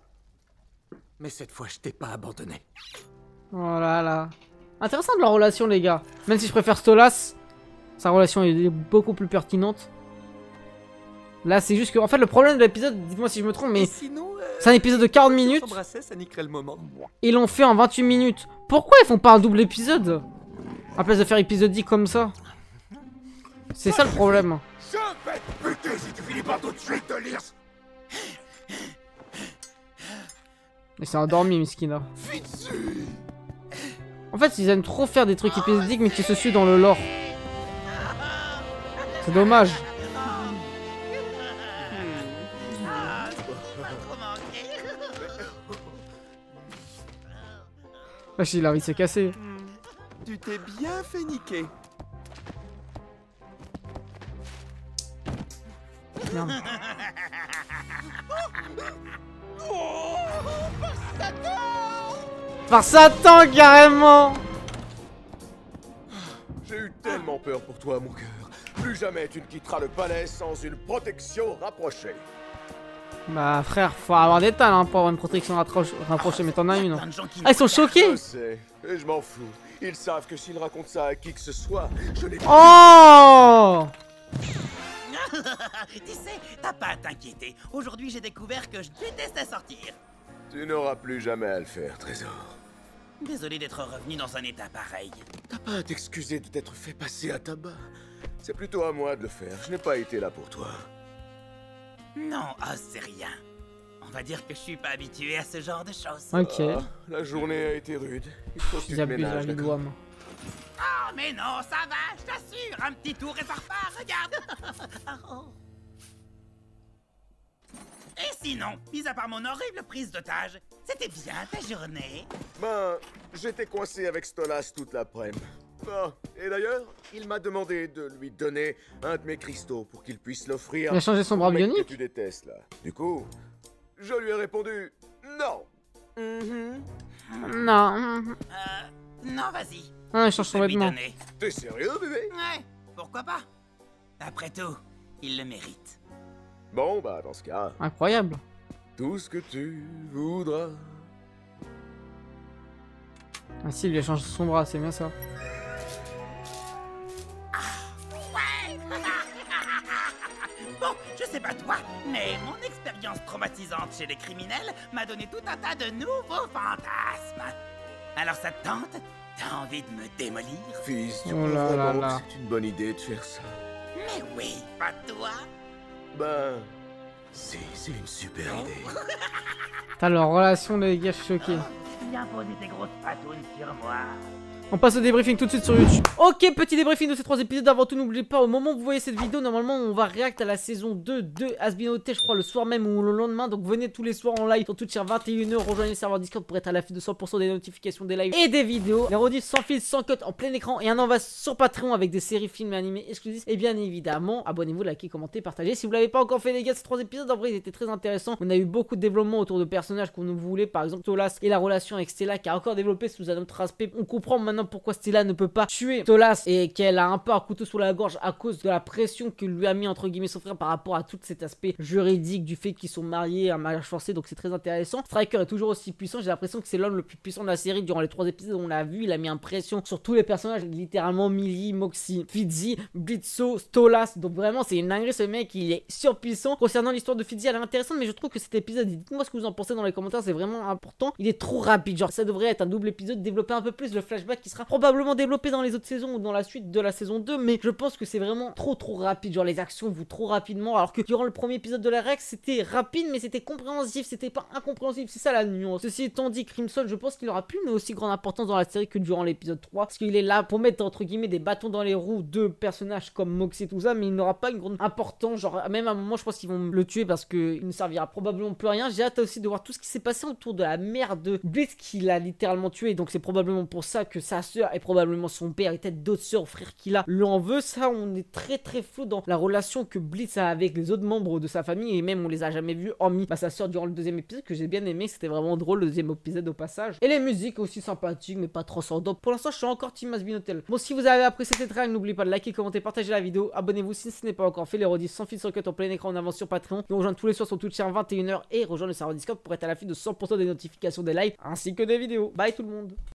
Speaker 7: Mais cette fois, je t'ai pas abandonné.
Speaker 1: Oh là là. Intéressant de leur relation, les gars. Même si je préfère Stolas, sa relation est beaucoup plus pertinente. Là, c'est juste que... En fait, le problème de l'épisode, dites-moi si je me trompe, mais... C'est un épisode de 40 minutes.
Speaker 3: Ça niquerait le moment.
Speaker 1: Ils l'ont fait en 28 minutes. Pourquoi ils font pas un double épisode? À place de faire épisodique comme ça. C'est ça le problème.
Speaker 16: Je vais te buter si tu finis pas tout de suite de lire.
Speaker 1: Mais c'est endormi, Miskina. En fait, ils aiment trop faire des trucs épisodiques, mais qui se suivent dans le lore. C'est dommage. Wesh, il a envie de se casser.
Speaker 3: Tu t'es bien fait niquer.
Speaker 1: Merde. Par Satan, carrément.
Speaker 15: J'ai eu tellement peur pour toi, mon cœur. Plus jamais tu ne quitteras le palais sans une protection rapprochée.
Speaker 1: Bah frère, faut avoir des talents pour avoir une protection rapprochée, mais t'en as une. Ah, ils sont choqués.
Speaker 15: Je sais, et je m'en fous. Ils savent que s'ils racontent ça à qui que ce soit, je les...
Speaker 1: Oh.
Speaker 5: Tu sais, t'as pas à t'inquiéter. Aujourd'hui, j'ai découvert que je détestais sortir.
Speaker 15: Tu n'auras plus jamais à le faire, Trésor.
Speaker 5: Désolé d'être revenu dans un état pareil.
Speaker 15: T'as pas à t'excuser de t'être fait passer à tabac. C'est plutôt à moi de le faire. Je n'ai pas été là pour toi.
Speaker 5: Non, c'est rien. On va dire que je suis pas habitué à ce genre de choses.
Speaker 1: Ok.
Speaker 15: Ah, la journée a été rude. Il faut que tu te ménages, d'accord?
Speaker 5: Oh, mais non, ça va, je t'assure. Un petit tour et ça repart, regarde. Oh. Et sinon, mis à part mon horrible prise d'otage, c'était bien ta journée?
Speaker 15: Ben, j'étais coincé avec Stolas toute l'après-midi. Ah, et d'ailleurs, il m'a demandé de lui donner un de mes cristaux pour qu'il puisse l'offrir.
Speaker 1: Il a changé son bras bionique
Speaker 15: que tu détestes, là. Du coup, je lui ai répondu non.
Speaker 1: Non.
Speaker 5: Non, vas-y.
Speaker 1: Ah, il change son vêtement.
Speaker 15: T'es sérieux, bébé?
Speaker 5: Ouais, pourquoi pas? Après tout, il le mérite.
Speaker 15: Bon, bah, dans ce cas...
Speaker 1: Incroyable.
Speaker 15: Tout ce que tu voudras.
Speaker 1: Ah si, il lui a changé son bras, c'est bien ça.
Speaker 5: Ouais. Bon, je sais pas toi, mais mon expérience traumatisante chez les criminels m'a donné tout un tas de nouveaux fantasmes. Alors ça te tente? T'as envie de me démolir?
Speaker 15: Fils, tu
Speaker 1: oh là là là.
Speaker 15: C'est une bonne idée de faire ça.
Speaker 5: Mais oui, pas toi.
Speaker 15: Ben, si, c'est une super idée.
Speaker 1: T'as leur relation, les gars, je suis choqué.
Speaker 5: Viens poser tes grosses patounes sur moi.
Speaker 1: On passe au débriefing tout de suite sur YouTube. Ok, petit débriefing de ces 3 épisodes. Avant tout, n'oubliez pas, au moment où vous voyez cette vidéo, normalement, on va react à la saison 2 de Asbinoté, je crois, le soir même ou le lendemain. Donc, venez tous les soirs en live sur Twitch à 21h. Rejoignez le serveur Discord pour être à l'affût de 100% des notifications des lives et des vidéos. Les rediffs sans fil, sans cut, en plein écran. Et un envoi sur Patreon avec des séries, films et animés exclusifs. Et bien évidemment, abonnez-vous, likez, commentez, partagez. Si vous l'avez pas encore fait, les gars, ces 3 épisodes, en vrai, ils étaient très intéressants. On a eu beaucoup de développement autour de personnages qu'on nous voulait. Par exemple, Stolas et la relation avec Stella qui a encore développé sous un autre aspect. On comprend maintenant pourquoi Stella ne peut pas tuer Stolas et qu'elle a un peu un couteau sous la gorge à cause de la pression que lui a mis entre guillemets son frère par rapport à tout cet aspect juridique du fait qu'ils sont mariés, un mariage forcé, donc c'est très intéressant. Striker est toujours aussi puissant, j'ai l'impression que c'est l'homme le plus puissant de la série durant les 3 épisodes, on l'a vu, il a mis une pression sur tous les personnages, littéralement Millie, Moxie, Fitzy, Blitzo, Stolas, donc vraiment c'est une dinguerie, ce mec il est surpuissant. Concernant l'histoire de Fitzy, elle est intéressante, mais je trouve que cet épisode, dites-moi ce que vous en pensez dans les commentaires, c'est vraiment important, il est trop rapide, genre ça devrait être un double épisode, développer un peu plus le flashback qui sera probablement développé dans les autres saisons ou dans la suite de la saison 2, mais je pense que c'est vraiment trop rapide, genre les actions vont trop rapidement, alors que durant le premier épisode de la Rex c'était rapide mais c'était compréhensif, c'était pas incompréhensible, c'est ça la nuance. Ceci étant dit, Crimson je pense qu'il aura plus une aussi grande importance dans la série que durant l'épisode 3, parce qu'il est là pour mettre entre guillemets des bâtons dans les roues de personnages comme Moxie et tout ça, mais il n'aura pas une grande importance, genre même à un moment je pense qu'ils vont le tuer parce qu'il ne servira probablement plus à rien. J'ai hâte aussi de voir tout ce qui s'est passé autour de la mère de Blitz qu'il a littéralement tué, donc c'est probablement pour ça que ça sa soeur et probablement son père et peut-être d'autres soeurs, frères qu'il a, lui en veut. Ça, on est très flou dans la relation que Blitz a avec les autres membres de sa famille et même on les a jamais vus hormis sa soeur durant le deuxième épisode que j'ai bien aimé. C'était vraiment drôle le deuxième épisode au passage. Et les musiques aussi sympathiques mais pas transcendantes. Pour l'instant, je suis encore Team Azbin-Hotel. Bon, si vous avez apprécié cette trailer, n'oubliez pas de liker, commenter, partager la vidéo. Abonnez-vous si ce n'est pas encore fait. Les rediffs sans fil sur cut en plein écran en avance sur Patreon. Nous rejoindre tous les soirs sur Twitch à 21h et rejoindre le serveur Discord pour être à l'affût de 100% des notifications des lives ainsi que des vidéos. Bye tout le monde.